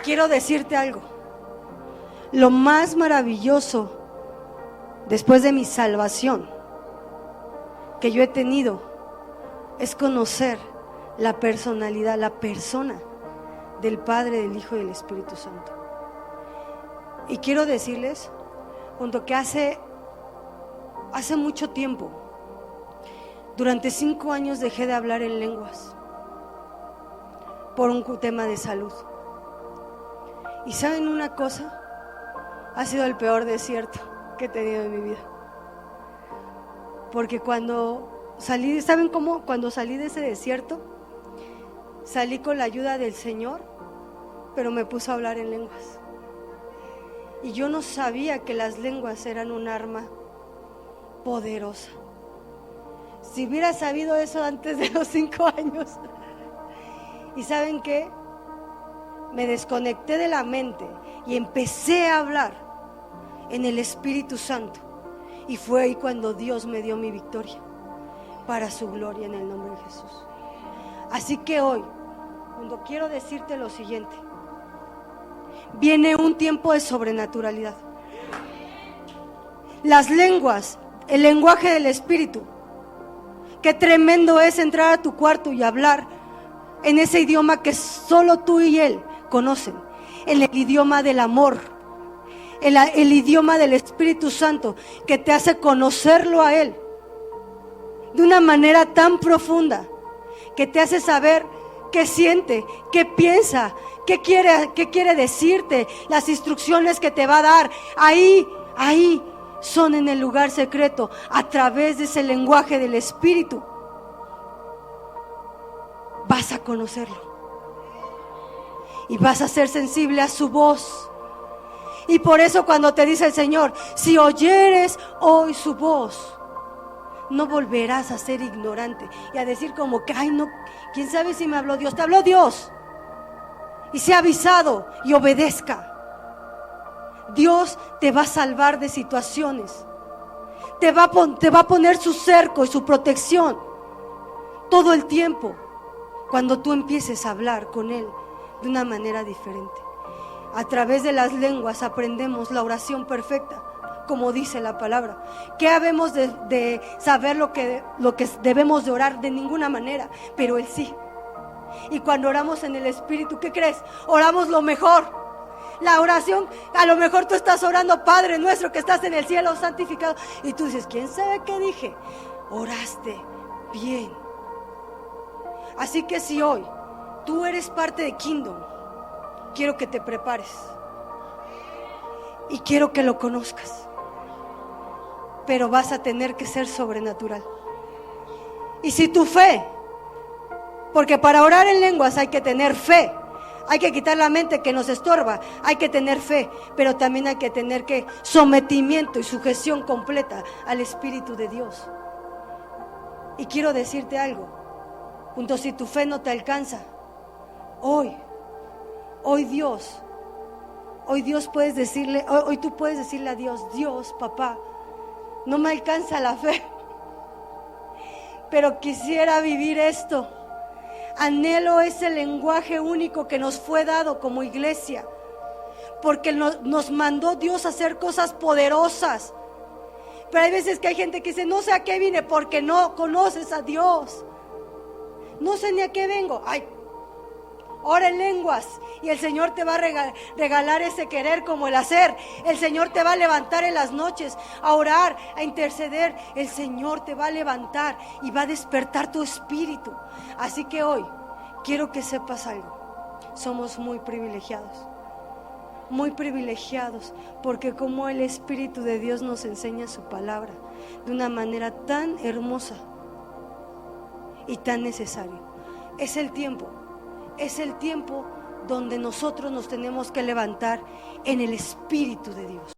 quiero decirte algo. Lo más maravilloso después de mi salvación que yo he tenido es conocer la personalidad, la persona del Padre, del Hijo y del Espíritu Santo. Y quiero decirles, que hace mucho tiempo, durante 5 años dejé de hablar en lenguas por un tema de salud. Y ¿saben una cosa? Ha sido el peor desierto que he tenido en mi vida. Porque cuando salí, ¿saben cómo? Cuando salí de ese desierto, salí con la ayuda del Señor, pero me puso a hablar en lenguas. Y yo no sabía que las lenguas eran un arma poderosa. Si hubiera sabido eso antes de los 5 años. ¿Y saben qué? Me desconecté de la mente y empecé a hablar en el Espíritu Santo. Y fue ahí cuando Dios me dio mi victoria para su gloria, en el nombre de Jesús. Así que hoy, cuando quiero decirte lo siguiente, viene un tiempo de sobrenaturalidad. Las lenguas, el lenguaje del Espíritu. Qué tremendo es entrar a tu cuarto y hablar en ese idioma que solo tú y Él conocen, en el idioma del amor, el idioma del Espíritu Santo, que te hace conocerlo a Él de una manera tan profunda, que te hace saber qué siente, qué piensa, qué quiere decirte, las instrucciones que te va a dar. Ahí son en el lugar secreto, a través de ese lenguaje del Espíritu. Vas a conocerlo y vas a ser sensible a su voz. Y por eso cuando te dice el Señor, si oyeres hoy su voz, no volverás a ser ignorante y a decir como que, ay no, quién sabe si me habló Dios. Te habló Dios y sea avisado y obedezca. Dios te va a salvar de situaciones, te va a poner su cerco y su protección todo el tiempo, cuando tú empieces a hablar con Él de una manera diferente. A través de las lenguas aprendemos la oración perfecta, como dice la palabra. ¿Qué habemos de saber lo que debemos de orar? De ninguna manera, pero Él sí. Y cuando oramos en el Espíritu, ¿qué crees? Oramos lo mejor. La oración, a lo mejor tú estás orando, Padre nuestro que estás en el cielo, santificado, y tú dices, ¿quién sabe qué dije? Oraste bien. Así que si hoy tú eres parte de Kingdom, quiero que te prepares y quiero que lo conozcas, pero vas a tener que ser sobrenatural. Y si tu fe, porque para orar en lenguas hay que tener fe, hay que quitar la mente que nos estorba, hay que tener fe, pero también hay que tener sometimiento y sujeción completa al Espíritu de Dios. Y quiero decirte algo, junto, si tu fe no te alcanza, hoy Dios puedes decirle, hoy tú puedes decirle a Dios, Dios, papá, no me alcanza la fe, pero quisiera vivir esto. Anhelo ese lenguaje único que nos fue dado como iglesia, porque nos mandó Dios a hacer cosas poderosas. Pero hay veces que hay gente que dice, no sé a qué vine, porque no conoces a Dios. No sé ni a qué vengo. Ay, ora en lenguas y el Señor te va a regalar ese querer como el hacer. El Señor te va a levantar en las noches a orar, a interceder. El Señor te va a levantar y va a despertar tu espíritu. Así que hoy quiero que sepas algo. Somos muy privilegiados, porque como el Espíritu de Dios nos enseña su palabra de una manera tan hermosa y tan necesaria. Es el tiempo donde nosotros nos tenemos que levantar en el Espíritu de Dios.